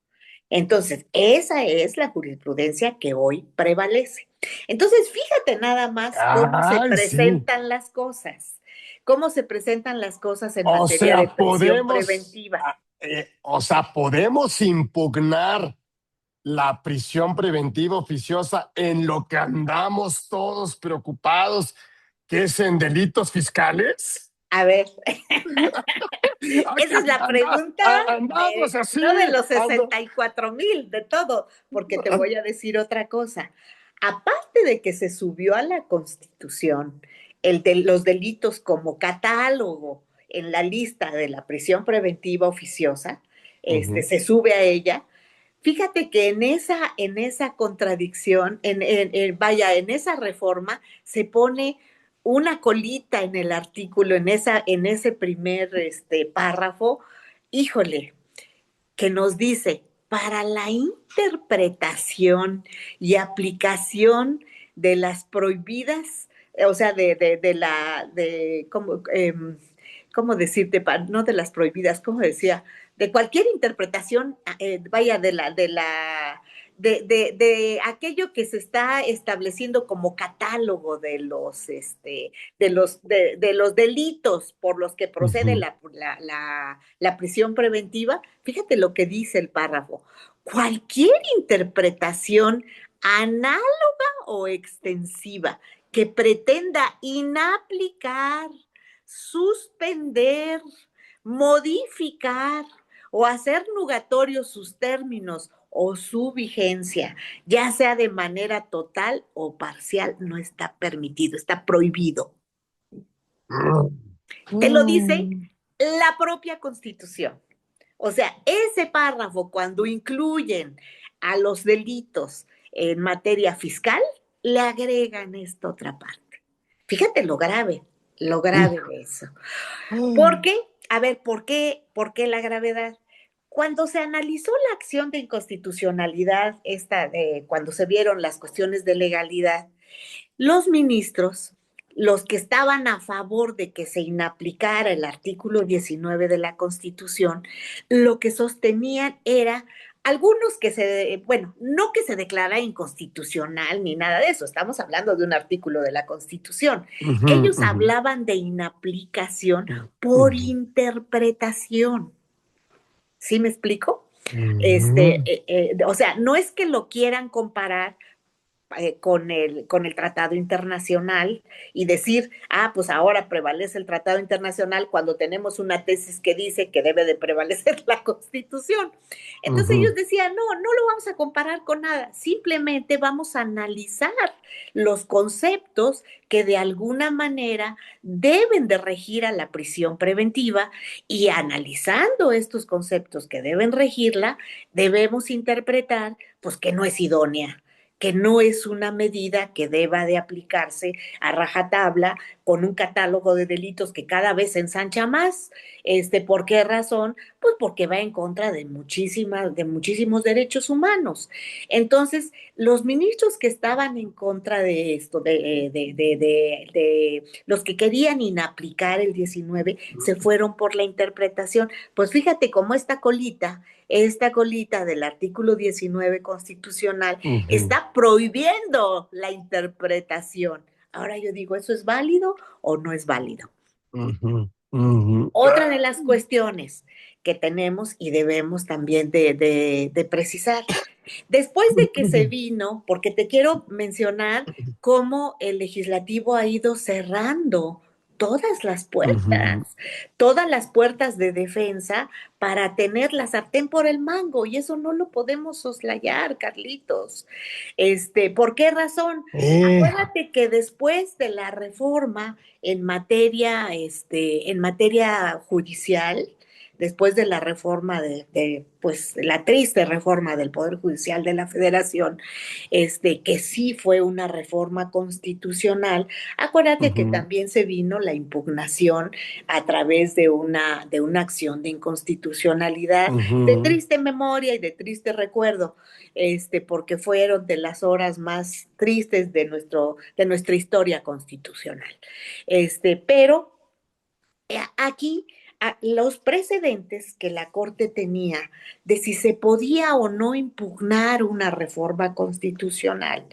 Entonces, esa es la jurisprudencia que hoy prevalece. Entonces, fíjate nada más cómo se presentan las cosas. Cómo se presentan las cosas en materia de prisión preventiva. O sea, podemos impugnar la prisión preventiva oficiosa en lo que andamos todos preocupados, que es en delitos fiscales. A ver, esa es Acá, la pregunta andamos así, no de los ando. 64,000, de todo, porque te voy a decir otra cosa. Aparte de que se subió a la Constitución el de los delitos como catálogo en la lista de la prisión preventiva oficiosa, Ujú, se sube a ella. Fíjate que en esa contradicción, vaya, en esa reforma se pone una colita en el artículo, en ese primer párrafo, híjole, que nos dice, para la interpretación y aplicación de las prohibidas, o sea, ¿cómo decirte? No de las prohibidas, ¿cómo decía? De cualquier interpretación, vaya, de aquello que se está estableciendo como catálogo de los delitos por los que procede ujú. la prisión preventiva. Fíjate lo que dice el párrafo. Cualquier interpretación análoga o extensiva que pretenda inaplicar, suspender, modificar o hacer nugatorios sus términos o su vigencia, ya sea de manera total o parcial, no está permitido, está prohibido. Te lo dice Mm. la propia Constitución. O sea, ese párrafo, cuando incluyen a los delitos en materia fiscal, le agregan esta otra parte. Fíjate lo grave Hijo. de eso. ¿Por Mm. qué? A ver, ¿por qué la gravedad? Cuando se analizó la acción de inconstitucionalidad, cuando se vieron las cuestiones de legalidad, los ministros, los que estaban a favor de que se inaplicara el artículo 19 de la Constitución, lo que sostenían era algunos bueno, no que se declara inconstitucional ni nada de eso, estamos hablando de un artículo de la Constitución. Ujú, Ellos ujú, hablaban de inaplicación por ujú, interpretación. ¿Sí me explico? ujú, O sea, no es que lo quieran comparar con el tratado internacional y decir, pues ahora prevalece el tratado internacional cuando tenemos una tesis que dice que debe de prevalecer la Constitución. Entonces ellos ujú, decían, no, no lo vamos a comparar con nada, simplemente vamos a analizar los conceptos que de alguna manera deben de regir a la prisión preventiva y analizando estos conceptos que deben regirla, debemos interpretar pues que no es idónea, que no es una medida que deba de aplicarse a rajatabla con un catálogo de delitos que cada vez se ensancha más. ¿Por qué razón? Pues porque va en contra de muchísimos derechos humanos. Entonces, los ministros que estaban en contra de esto, de los que querían inaplicar el 19, se fueron por la interpretación. Pues fíjate cómo esta colita del artículo 19 constitucional ujú, está prohibiendo la interpretación. Ahora yo digo, ¿eso es válido o no es válido? ujú, ujú. Otra de las cuestiones que tenemos y debemos también de precisar. Después de que se vino, porque te quiero mencionar cómo el legislativo ha ido cerrando todas las Ujú, puertas, todas las puertas de defensa para tener la sartén por el mango, y eso no lo podemos soslayar, Carlitos. ¿Por qué razón? hijo. Acuérdate que después de la reforma en materia judicial, después de la reforma pues, la triste reforma del Poder Judicial de la Federación, que sí fue una reforma constitucional, acuérdate que Ujú, también se vino la impugnación a través de una acción de inconstitucionalidad, de ujú, triste memoria y de triste recuerdo, porque fueron de las horas más tristes de nuestra historia constitucional. Pero aquí los precedentes que la Corte tenía de si se podía o no impugnar una reforma constitucional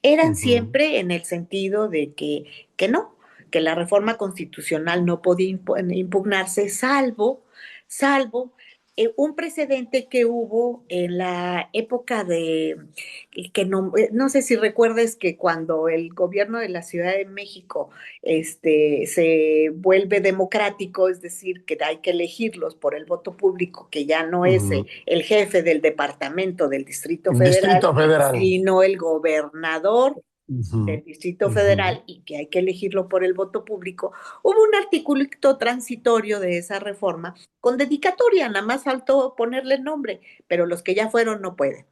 eran ujú, siempre en el sentido de que no, que la reforma constitucional no podía impugnarse salvo un precedente que hubo en la época que no sé si recuerdes que cuando el gobierno de la Ciudad de México se vuelve democrático, es decir, que hay que elegirlos por el voto público, que ya no es Ujú. el jefe del departamento del Distrito El Federal, Distrito Federal. sino el gobernador Ujú, del Distrito ujú. Federal y que hay que elegirlo por el voto público, hubo un articulito transitorio de esa reforma con dedicatoria, nada más faltó ponerle nombre, pero los que ya fueron no pueden.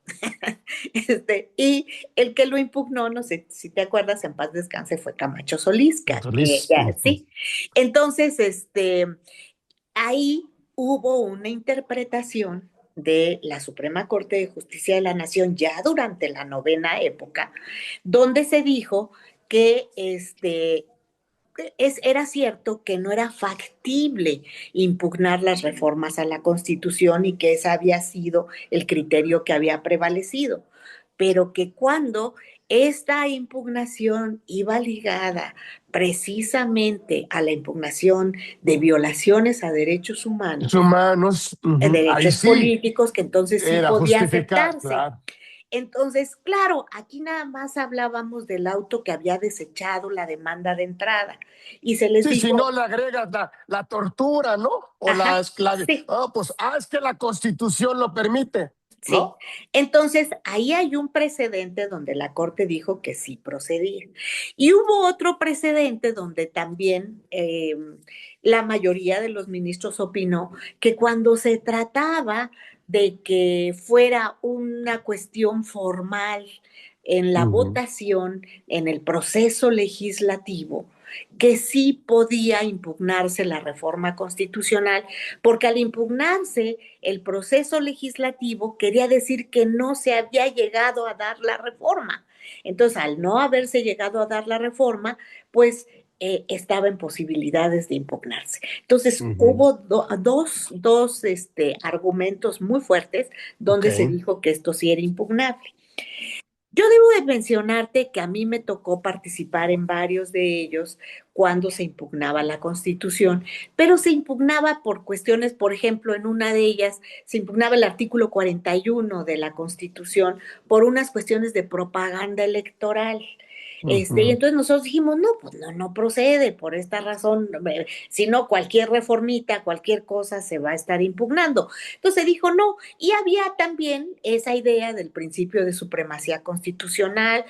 Y el que lo impugnó, no sé si te acuerdas, en paz descanse, fue Camacho Solís, que Solís. ya Ujú. sí. Entonces, ahí hubo una interpretación de la Suprema Corte de Justicia de la Nación ya durante la novena época, donde se dijo que era cierto que no era factible impugnar las reformas a la Constitución y que ese había sido el criterio que había prevalecido, pero que cuando esta impugnación iba ligada precisamente a la impugnación de violaciones a derechos humanos, Humanos, ujú. Ahí derechos sí, políticos, que entonces sí era podía justificar, aceptarse. claro. Entonces, claro, aquí nada más hablábamos del auto que había desechado la demanda de entrada y se les Sí, si no dijo, le agregas la tortura, ¿no? O la ajá, esclavitud. sí, Oh, pues, es que la Constitución lo permite, sí. ¿no? Entonces, ahí hay un precedente donde la Corte dijo que sí procedía. Y hubo otro precedente donde también la mayoría de los ministros opinó que cuando se trataba de que fuera una cuestión formal en la Ujú, votación, en el proceso legislativo, que sí podía impugnarse la reforma constitucional, porque al impugnarse el proceso legislativo quería decir que no se había llegado a dar la reforma. Entonces, al no haberse llegado a dar la reforma, pues estaba en posibilidades de impugnarse. Entonces, ujú. hubo dos argumentos muy fuertes Ok. donde se dijo que esto sí era impugnable. Yo debo de mencionarte que a mí me tocó participar en varios de ellos cuando se impugnaba la Constitución, pero se impugnaba por cuestiones, por ejemplo, en una de ellas se impugnaba el artículo 41 de la Constitución por unas cuestiones de propaganda electoral. Y Ujú, entonces nosotros dijimos, no, pues no procede por esta razón, sino cualquier reformita, cualquier cosa se va a estar impugnando. Entonces dijo, no, y había también esa idea del principio de supremacía constitucional,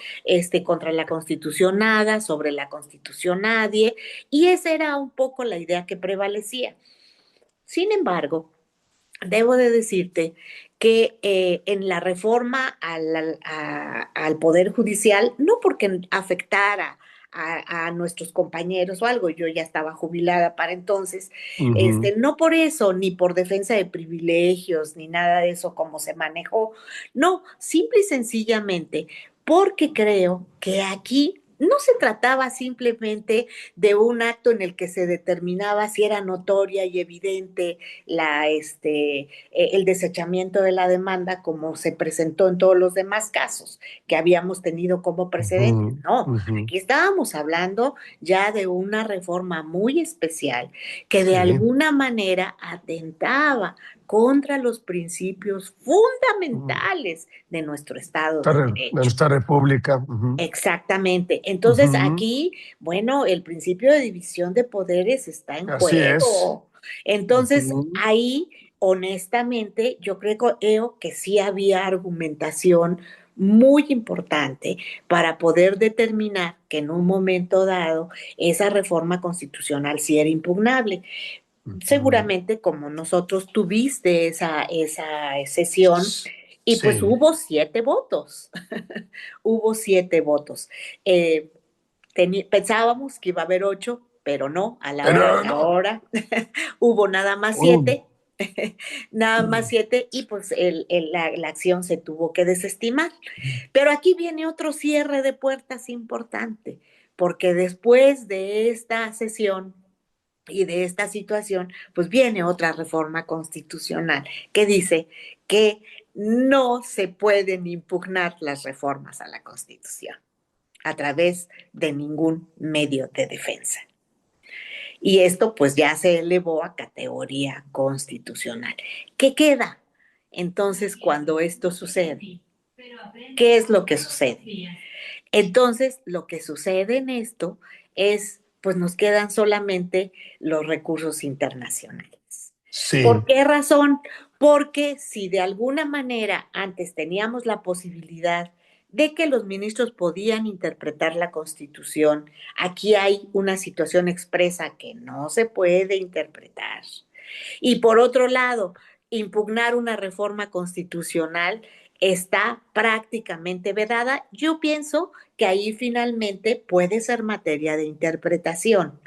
contra la Constitución nada, sobre la Constitución nadie, y esa era un poco la idea que prevalecía. Sin embargo, debo de decirte que en la reforma al Poder Judicial, no porque afectara a nuestros compañeros o algo, yo ya estaba jubilada para entonces, ujú. no por eso, ni por defensa de privilegios, ni nada de eso como se manejó, no, simple y sencillamente porque creo que aquí no se trataba simplemente de un acto en el que se determinaba si era notoria y evidente el desechamiento de la demanda como se presentó en todos los demás casos que habíamos tenido como precedentes. Ujú, No, ujú. aquí estábamos hablando ya de una reforma muy especial que de Sí. alguna manera atentaba contra los principios fundamentales de nuestro Estado de De Derecho. nuestra república. Ujú, Exactamente. Entonces ujú. aquí, bueno, el principio de división de poderes está en Así es. juego. Entonces Ujú, ahí, honestamente, yo creo que sí había argumentación muy importante para poder determinar que en un momento dado esa reforma constitucional sí era impugnable. ujú. Seguramente como nosotros tuviste esa sesión y pues Sí. hubo 7 votos. Hubo 7 votos. Eh, pensábamos que iba a haber 8, pero no, a la hora de Pero la no. hora hubo nada más Uh, 7, nada más 7 y pues la acción se tuvo que desestimar. Pero aquí viene otro cierre de puertas importante, porque después de esta sesión y de esta situación, pues viene otra reforma constitucional que dice que no se pueden impugnar las reformas a la Constitución a través de ningún medio de defensa. Y esto pues ya se elevó a categoría constitucional. ¿Qué queda? Entonces, cuando esto sucede, ¿qué es lo que sucede? Entonces, lo que sucede en esto es, pues nos quedan solamente los recursos internacionales. ¿Por Sí, qué razón? Porque si de alguna manera antes teníamos la posibilidad de que los ministros podían interpretar la Constitución, aquí hay una situación expresa que no se puede interpretar. Y por otro lado, impugnar una reforma constitucional está prácticamente vedada. Yo pienso que ahí finalmente puede ser materia de interpretación.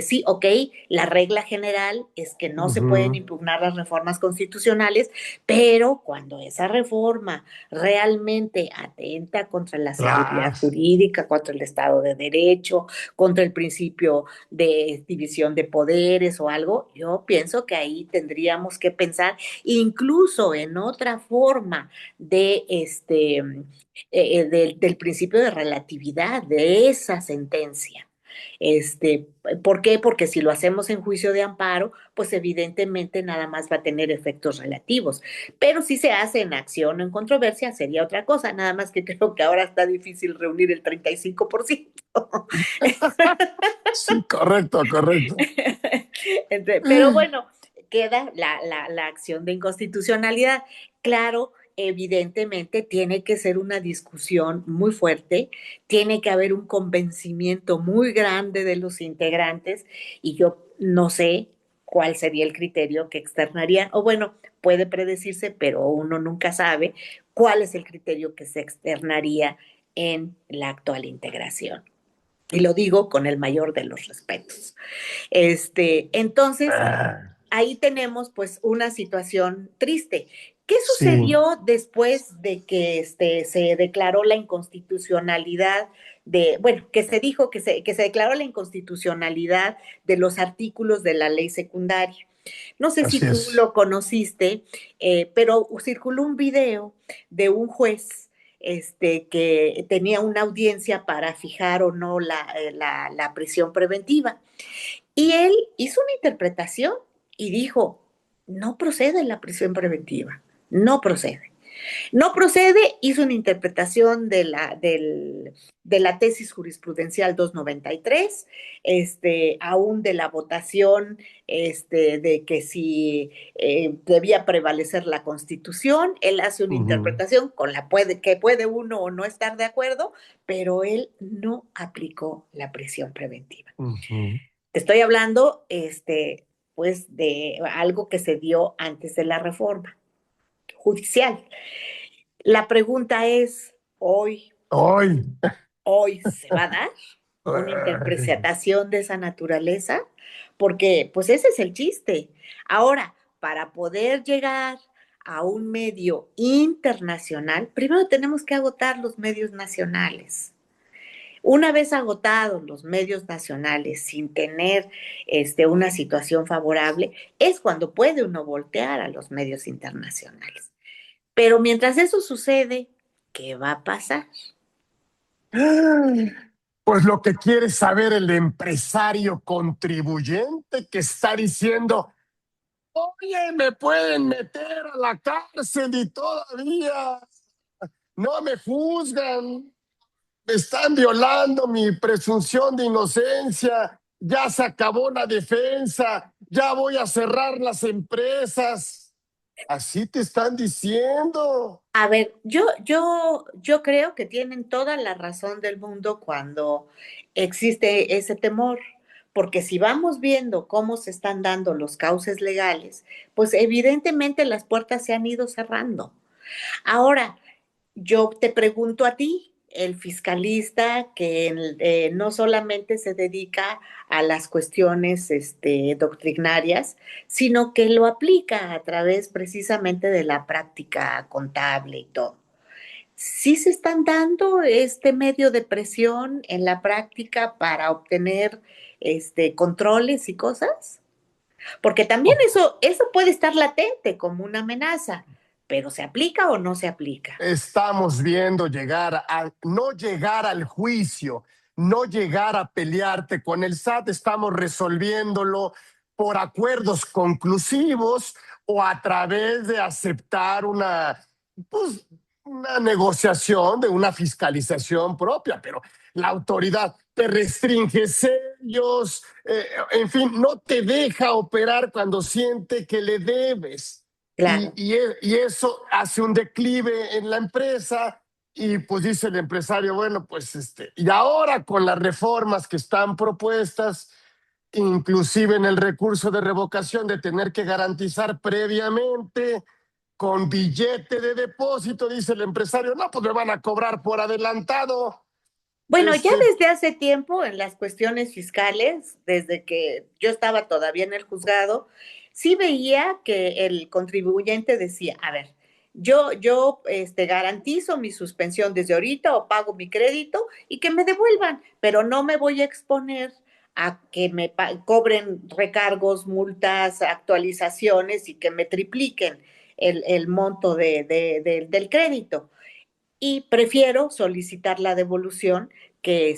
Sí, ok, la regla general es que no se pueden ujú, impugnar las reformas constitucionales, pero cuando esa reforma realmente atenta contra la seguridad claro. jurídica, contra el Estado de Derecho, contra el principio de división de poderes o algo, yo pienso que ahí tendríamos que pensar incluso en otra forma de del principio de relatividad de esa sentencia. Este, ¿Por qué? Porque si lo hacemos en juicio de amparo, pues evidentemente nada más va a tener efectos relativos. Pero si se hace en acción o en controversia, sería otra cosa. Nada más que creo que ahora está difícil reunir el 35%. Sí, correcto, correcto. Pero bueno, queda la acción de inconstitucionalidad. Claro, evidentemente tiene que ser una discusión muy fuerte, tiene que haber un convencimiento muy grande de los integrantes y yo no sé cuál sería el criterio que externarían, o bueno, puede predecirse, pero uno nunca sabe cuál es el criterio que se externaría en la actual integración. Y lo digo con el mayor de los respetos. Entonces, Ah, ahí tenemos pues una situación triste. ¿Qué sí. sucedió después de que se declaró la inconstitucionalidad bueno, que se dijo que se declaró la inconstitucionalidad de los artículos de la ley secundaria? No sé si Así tú es. lo conociste, pero circuló un video de un juez que tenía una audiencia para fijar o no la prisión preventiva. Y él hizo una interpretación y dijo, no procede la prisión preventiva, no procede. No procede, hizo una interpretación de la tesis jurisprudencial 293, aún de la votación de que si debía prevalecer la Constitución, él hace una Ujú, interpretación con que puede uno o no estar de acuerdo, pero él no aplicó la prisión preventiva. ujú. Te estoy hablando, pues, de algo que se dio antes de la reforma judicial. La pregunta es, Hoy. hoy se va a dar una Ay, interpretación de esa naturaleza, porque pues ese es el chiste. Ahora, para poder llegar a un medio internacional, primero tenemos que agotar los medios nacionales. Una vez agotados los medios nacionales sin tener una situación favorable, es cuando puede uno voltear a los medios internacionales. Pero mientras eso sucede, ¿qué va a pasar? pues lo que quiere saber el empresario contribuyente que está diciendo, oye, me pueden meter a la cárcel y todavía no me juzgan, me están violando mi presunción de inocencia, ya se acabó la defensa, ya voy a cerrar las empresas. Así te están diciendo. A ver, yo creo que tienen toda la razón del mundo cuando existe ese temor, porque si vamos viendo cómo se están dando los cauces legales, pues evidentemente las puertas se han ido cerrando. Ahora, yo te pregunto a ti, el fiscalista que no solamente se dedica a las cuestiones doctrinarias, sino que lo aplica a través precisamente de la práctica contable y todo. ¿Sí se están dando este medio de presión en la práctica para obtener controles y cosas? Porque también eso puede estar latente como una amenaza, pero ¿se aplica o no se aplica? Estamos viendo llegar a no llegar al juicio, no llegar a pelearte con el SAT, estamos resolviéndolo por acuerdos conclusivos o a través de aceptar pues, una negociación de una fiscalización propia, pero la autoridad te restringe sellos, en fin, no te deja operar cuando siente que le debes. Claro. Y eso hace un declive en la empresa y pues dice el empresario, bueno, pues y ahora con las reformas que están propuestas, inclusive en el recurso de revocación de tener que garantizar previamente con billete de depósito, dice el empresario, no, pues me van a cobrar por adelantado. Bueno, ya Este, desde hace tiempo en las cuestiones fiscales, desde que yo estaba todavía en el juzgado, sí veía que el contribuyente decía, a ver, yo garantizo mi suspensión desde ahorita o pago mi crédito y que me devuelvan, pero no me voy a exponer a que me cobren recargos, multas, actualizaciones y que me tripliquen el monto del crédito y prefiero solicitar la devolución que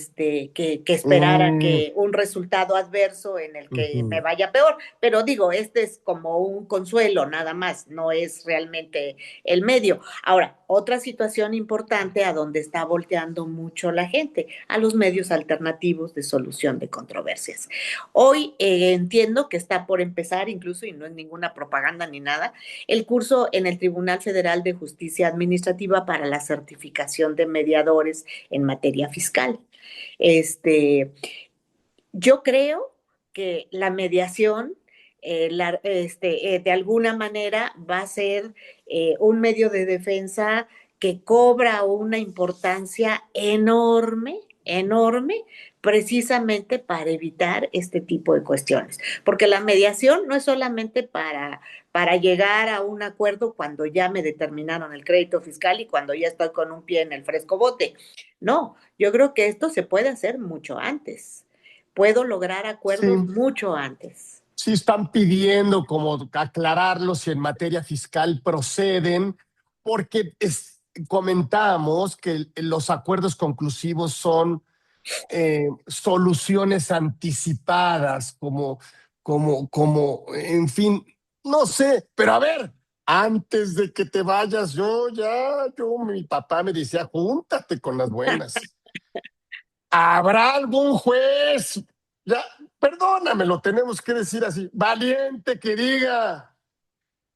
esperar a que un resultado adverso en el que me vaya peor. Pero digo, este es como un consuelo nada más, no es realmente el medio. Ahora, otra situación importante a donde está volteando mucho la gente, a los medios alternativos de solución de controversias. Hoy entiendo que está por empezar, incluso, y no es ninguna propaganda ni nada, el curso en el Tribunal Federal de Justicia Administrativa para la certificación de mediadores en materia fiscal. Este, yo creo que la mediación de alguna manera va a ser un medio de defensa que cobra una importancia enorme, enorme, precisamente para evitar este tipo de cuestiones. Porque la mediación no es solamente para llegar a un acuerdo cuando ya me determinaron el crédito fiscal y cuando ya estoy con un pie en el fresco bote. No, yo creo que esto se puede hacer mucho antes. Puedo lograr sí, acuerdos mucho antes. sí están pidiendo como aclararlo si en materia fiscal proceden, porque comentamos que los acuerdos conclusivos son soluciones anticipadas, en fin, no sé, pero a ver, antes de que te vayas, mi papá me decía, júntate con las buenas. ¿Habrá algún juez? Ya, perdóname, lo tenemos que decir así, valiente que diga,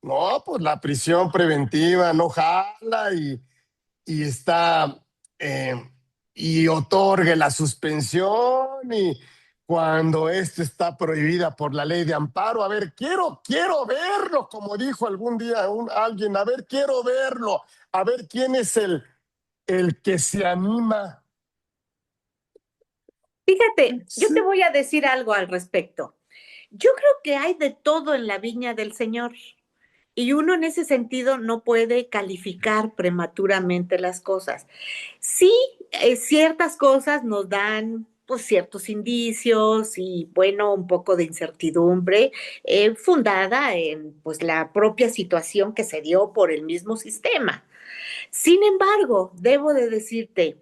no, pues la prisión preventiva no jala y está eh, y otorgue la suspensión y cuando está prohibida por la ley de amparo. A ver, quiero verlo, como dijo algún día alguien, a ver, quiero verlo, a ver quién es el que se anima. Fíjate, yo te Sí. voy a decir algo al respecto. Yo creo que hay de todo en la viña del Señor. Y uno en ese sentido no puede calificar prematuramente las cosas. Sí, ciertas cosas nos dan pues ciertos indicios y bueno, un poco de incertidumbre fundada en pues la propia situación que se dio por el mismo sistema. Sin embargo, debo de decirte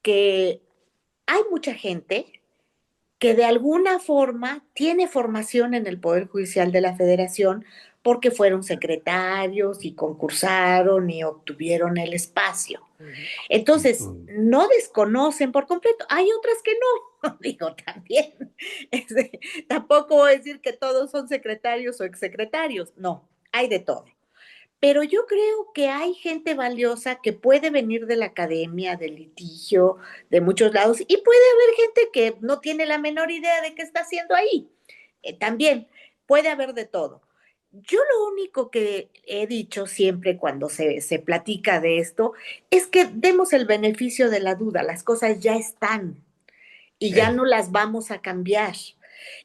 que hay mucha gente que de alguna forma tiene formación en el Poder Judicial de la Federación porque fueron secretarios y concursaron y obtuvieron el espacio. Entonces, no desconocen por completo. Hay otras que no, digo también. Tampoco voy a decir que todos son secretarios o exsecretarios, no, hay de todo. Pero yo creo que hay gente valiosa que puede venir de la academia, del litigio, de muchos lados, y puede haber gente que no tiene la menor idea de qué está haciendo ahí. También puede haber de todo. Yo lo único que he dicho siempre cuando se platica de esto es que demos el beneficio de la duda, las cosas ya están y ya no las vamos a cambiar.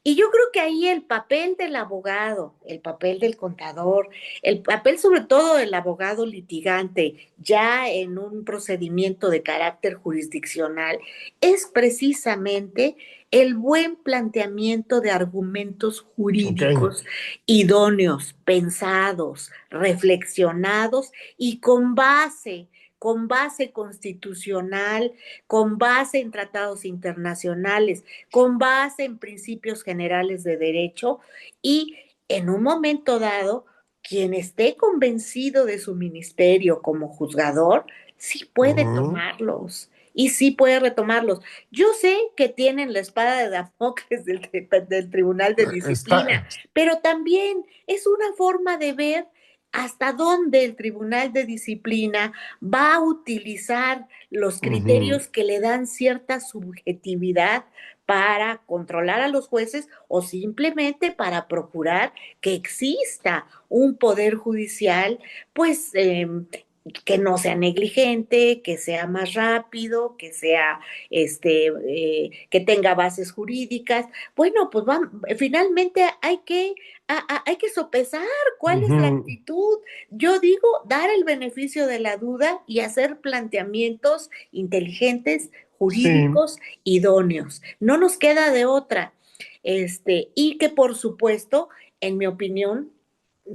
Y yo creo que ahí el papel del abogado, el papel del contador, el papel sobre todo del abogado litigante, ya en un procedimiento de carácter jurisdiccional, es precisamente el buen planteamiento de argumentos Ok. jurídicos idóneos, pensados, reflexionados y con base con base constitucional, con base en tratados internacionales, con base en principios generales de derecho y en un momento dado, quien esté convencido de su ministerio como juzgador, sí puede Ujú. tomarlos y sí puede retomarlos. Yo sé que tienen la espada de Damocles del Tribunal de Disciplina, Está. pero también es una forma de ver hasta dónde el Tribunal de Disciplina va a utilizar los Ujú. criterios que le dan cierta subjetividad para controlar a los jueces o simplemente para procurar que exista un poder judicial, pues que no sea negligente, que sea más rápido, que sea, que tenga bases jurídicas. Bueno, pues finalmente hay que sopesar cuál es la Ujú. actitud. Yo digo, dar el beneficio de la duda y hacer planteamientos inteligentes, Sí. jurídicos, idóneos. No nos queda de otra. Y que por supuesto, en mi opinión,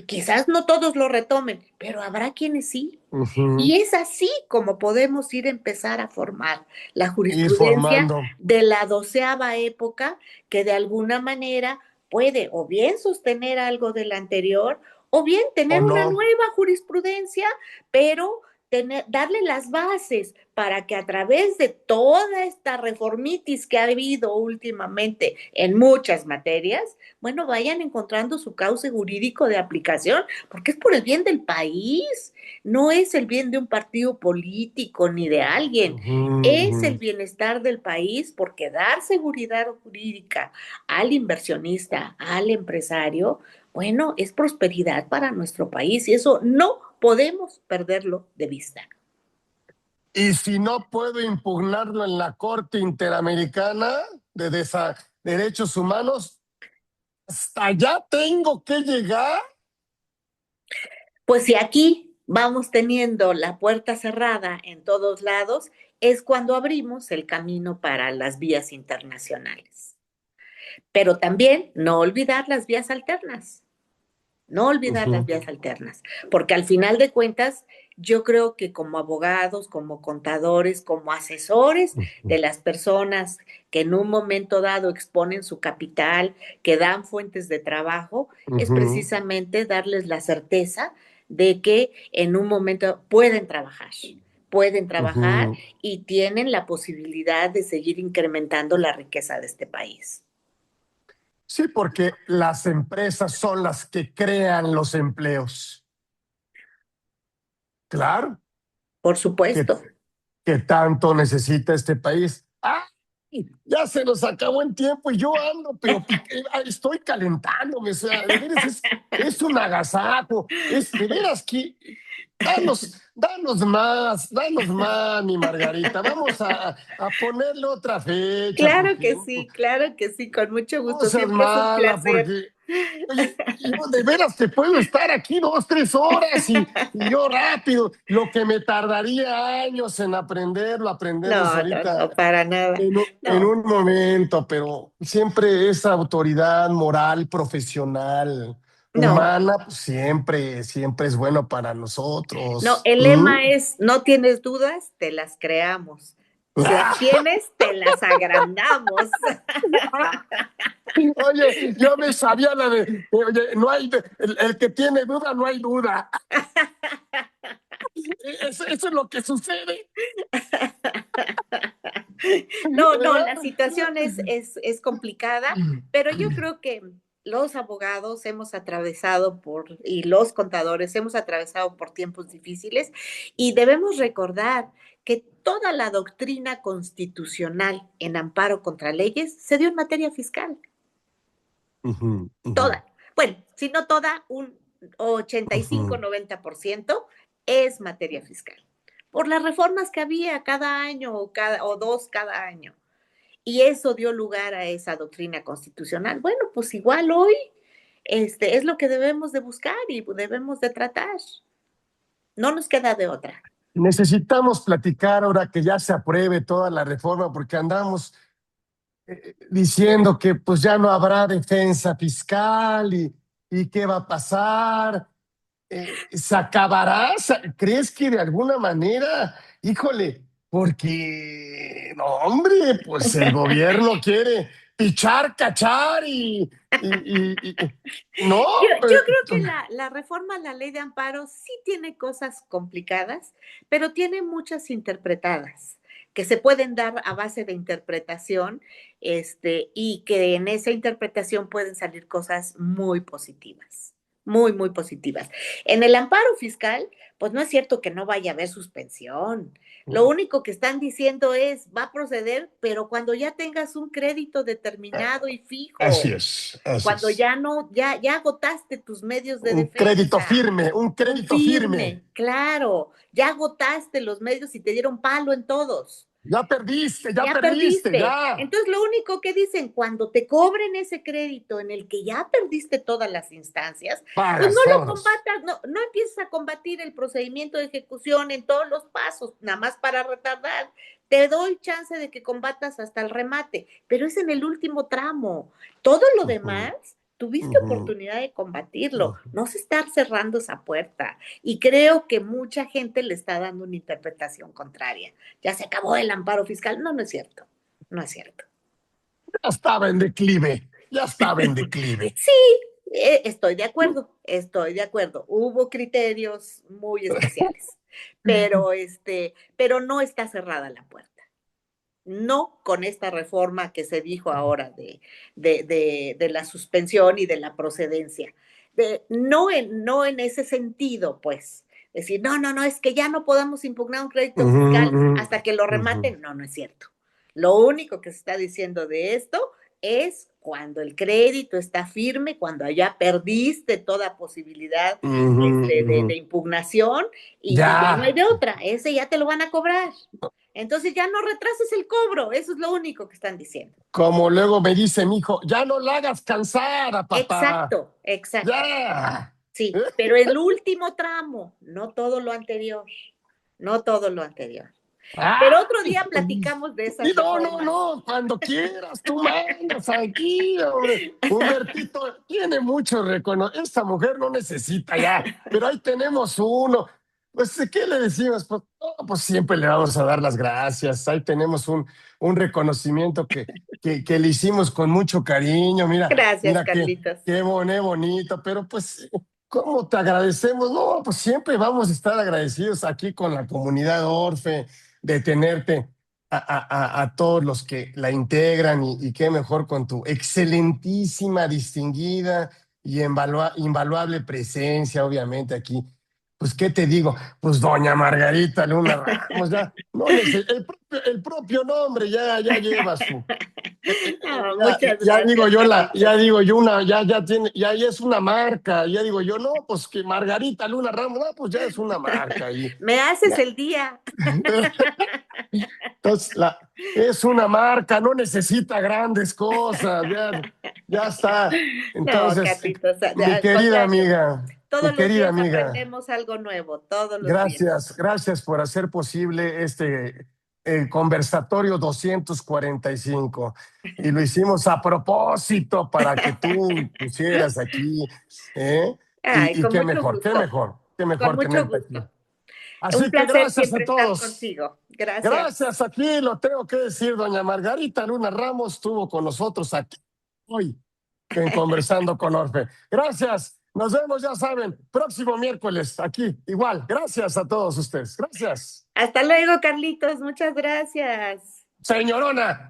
quizás no todos lo retomen, pero habrá quienes sí. Ujú. Y es así como podemos ir a empezar a formar la Ir jurisprudencia formando. de la 12ª época, que de alguna manera puede o bien sostener algo de la anterior, o bien ¿O tener una no? nueva jurisprudencia, pero darle las bases para que a través de toda esta reformitis que ha habido últimamente en muchas materias, bueno, vayan encontrando su cauce jurídico de aplicación, porque es por el bien del país, no es el bien de un partido político ni de alguien, Ujú, es ujú. el bienestar del país, porque dar seguridad jurídica al inversionista, al empresario, bueno, es prosperidad para nuestro país y eso no podemos perderlo de vista. Y si no puedo impugnarlo en la Corte Interamericana de Derechos Humanos, hasta allá tengo que llegar. Pues si aquí vamos teniendo la puerta cerrada en todos lados, es cuando abrimos el camino para las vías internacionales. Pero también no olvidar las vías alternas, no olvidar las Ujú, vías alternas, porque al final de cuentas, yo creo que como abogados, como contadores, como asesores ujú, de las personas que en un momento dado exponen su capital, que dan fuentes de trabajo, es ujú, precisamente darles la certeza de que en un momento pueden trabajar ujú. y tienen la posibilidad de seguir incrementando la riqueza de este país. Sí, porque las empresas son las que crean los empleos. Claro, Por que, supuesto. que tanto necesita este país. ¡Ah! Ya se nos acabó el tiempo y yo ando, pero estoy calentándome. O sea, de veras es un agasajo. Es de veras que danos más, mi Margarita. Vamos a ponerle otra fecha porque Claro que sí, con mucho no gusto. seas Siempre es un mala, placer. porque oye, yo de veras te puedo estar aquí 2, 3 horas y yo rápido. Lo que me tardaría años en aprender, lo aprendemos No, no, ahorita no, para nada. en No, un momento, pero siempre esa autoridad moral, profesional, no, humana, pues siempre es bueno para no. nosotros. El ¿Mm? lema es, no tienes dudas, te las creamos. Las tienes, te las agrandamos. Oye, yo me sabía la oye, no hay, el que tiene duda, no hay duda. Eso es lo que sucede, No, no, ¿verdad? la situación es complicada, pero yo creo que los abogados hemos atravesado y los contadores hemos atravesado por tiempos difíciles y debemos recordar que toda la doctrina constitucional en amparo contra leyes se dio en materia fiscal, Ujú, ujú, toda. Bueno, si no toda, un 85, ujú. 90% es materia fiscal. Por las reformas que había cada año o dos cada año. Y eso dio lugar a esa doctrina constitucional. Bueno, pues igual hoy es lo que debemos de buscar y debemos de tratar. No nos queda de otra. Necesitamos platicar ahora que ya se apruebe toda la reforma, porque andamos diciendo que pues ya no habrá defensa fiscal y qué va a pasar. ¿Se acabará? ¿Crees que de alguna manera, híjole, porque, no, hombre, pues el gobierno quiere pichar, cachar no, Yo creo que la reforma a la ley de amparo sí tiene cosas complicadas, pero tiene muchas interpretadas que se pueden dar a base de interpretación, y que en esa interpretación pueden salir cosas muy positivas, muy, muy positivas. En el amparo fiscal, pues no es cierto que no vaya a haber suspensión. Lo único que están diciendo es, va a proceder, pero cuando ya tengas un crédito determinado y así fijo, es, así cuando es. ya no, ya agotaste tus medios de defensa, Un un crédito firme. firme, claro, ya agotaste los medios y te dieron palo en todos. Ya Ya perdiste, perdiste. ya. Entonces, lo único que dicen, cuando te cobren ese crédito en el que ya perdiste todas las instancias, pues no Pagas lo todos. combatas, no empieces a combatir el procedimiento de ejecución en todos los pasos, nada más para retardar. Te doy chance de que combatas hasta el remate, pero es en el último tramo. Todo lo demás, Ujú, tuviste ujú, oportunidad de combatirlo, ujú. no se está cerrando esa puerta. Y creo que mucha gente le está dando una interpretación contraria. Ya se acabó el amparo fiscal. No, no es cierto. No es cierto. Ya estaba en declive, ya estaba en declive. Sí, estoy de acuerdo, estoy de acuerdo. Hubo criterios muy especiales, pero no está cerrada la puerta. No con esta reforma que se dijo ahora de la suspensión y de la procedencia. No en ese sentido, pues. Decir, no, no, no, es que ya no podamos impugnar un crédito fiscal Ujú, hasta que lo ujú, rematen. No, no es cierto. Lo único que se está diciendo de esto es cuando el crédito está firme, cuando ya perdiste toda posibilidad ujú, ujú. de impugnación y ya no hay Ya, de otra, ese ya te lo van a cobrar. Entonces ya no retrases el cobro, eso es lo único que están diciendo. como luego me dice mi hijo, ya no la hagas cansar a papá. Exacto, exacto. Ya. Sí, pero el último tramo, no todo lo anterior, no todo lo anterior. Pero otro Ay, día platicamos de y esas no, no, reformas. no, cuando quieras, tú mandas aquí, hombre. Humbertito tiene mucho reconocimiento. Esta mujer no necesita ya, pero ahí tenemos uno. Pues, ¿qué le decimos? Pues, no, pues siempre le vamos a dar las gracias. Ahí tenemos un reconocimiento que le hicimos con mucho cariño. Gracias, Mira Carlitos. qué bonito, pero pues, ¿cómo te agradecemos? No, pues siempre vamos a estar agradecidos aquí con la comunidad Orfe de tenerte a todos los que la integran y qué mejor con tu excelentísima, distinguida y invaluable presencia, obviamente, aquí. Pues, ¿qué te digo? Pues, doña Margarita Luna Ramos, ya, no el propio nombre ya lleva su, No, muchas ya digo gracias, yo Carlitos. ya digo yo ya tiene, ya es una marca, ya digo yo, no, pues que Margarita Luna Ramos, no, pues ya es una marca y Me haces ya. el día. Entonces, es una marca, no necesita grandes cosas, ya está. No, Entonces, Carlitos, al contrario, mi todos los querida días amiga, aprendemos algo nuevo, todos los días. gracias por hacer posible este conversatorio 245. Y lo hicimos a propósito para que tú pusieras aquí, ¿eh? Ay, con mucho gusto, qué con mejor mucho tenerte aquí. gusto. Un Así que placer gracias a siempre estar todos. contigo. Gracias. Gracias, aquí lo tengo que decir, doña Margarita Luna Ramos estuvo con nosotros aquí hoy en Conversando con Orfe. Gracias, nos vemos, ya saben, próximo miércoles aquí, igual. Gracias a todos ustedes. Gracias. Hasta luego, Carlitos. Muchas gracias. Señorona,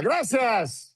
gracias.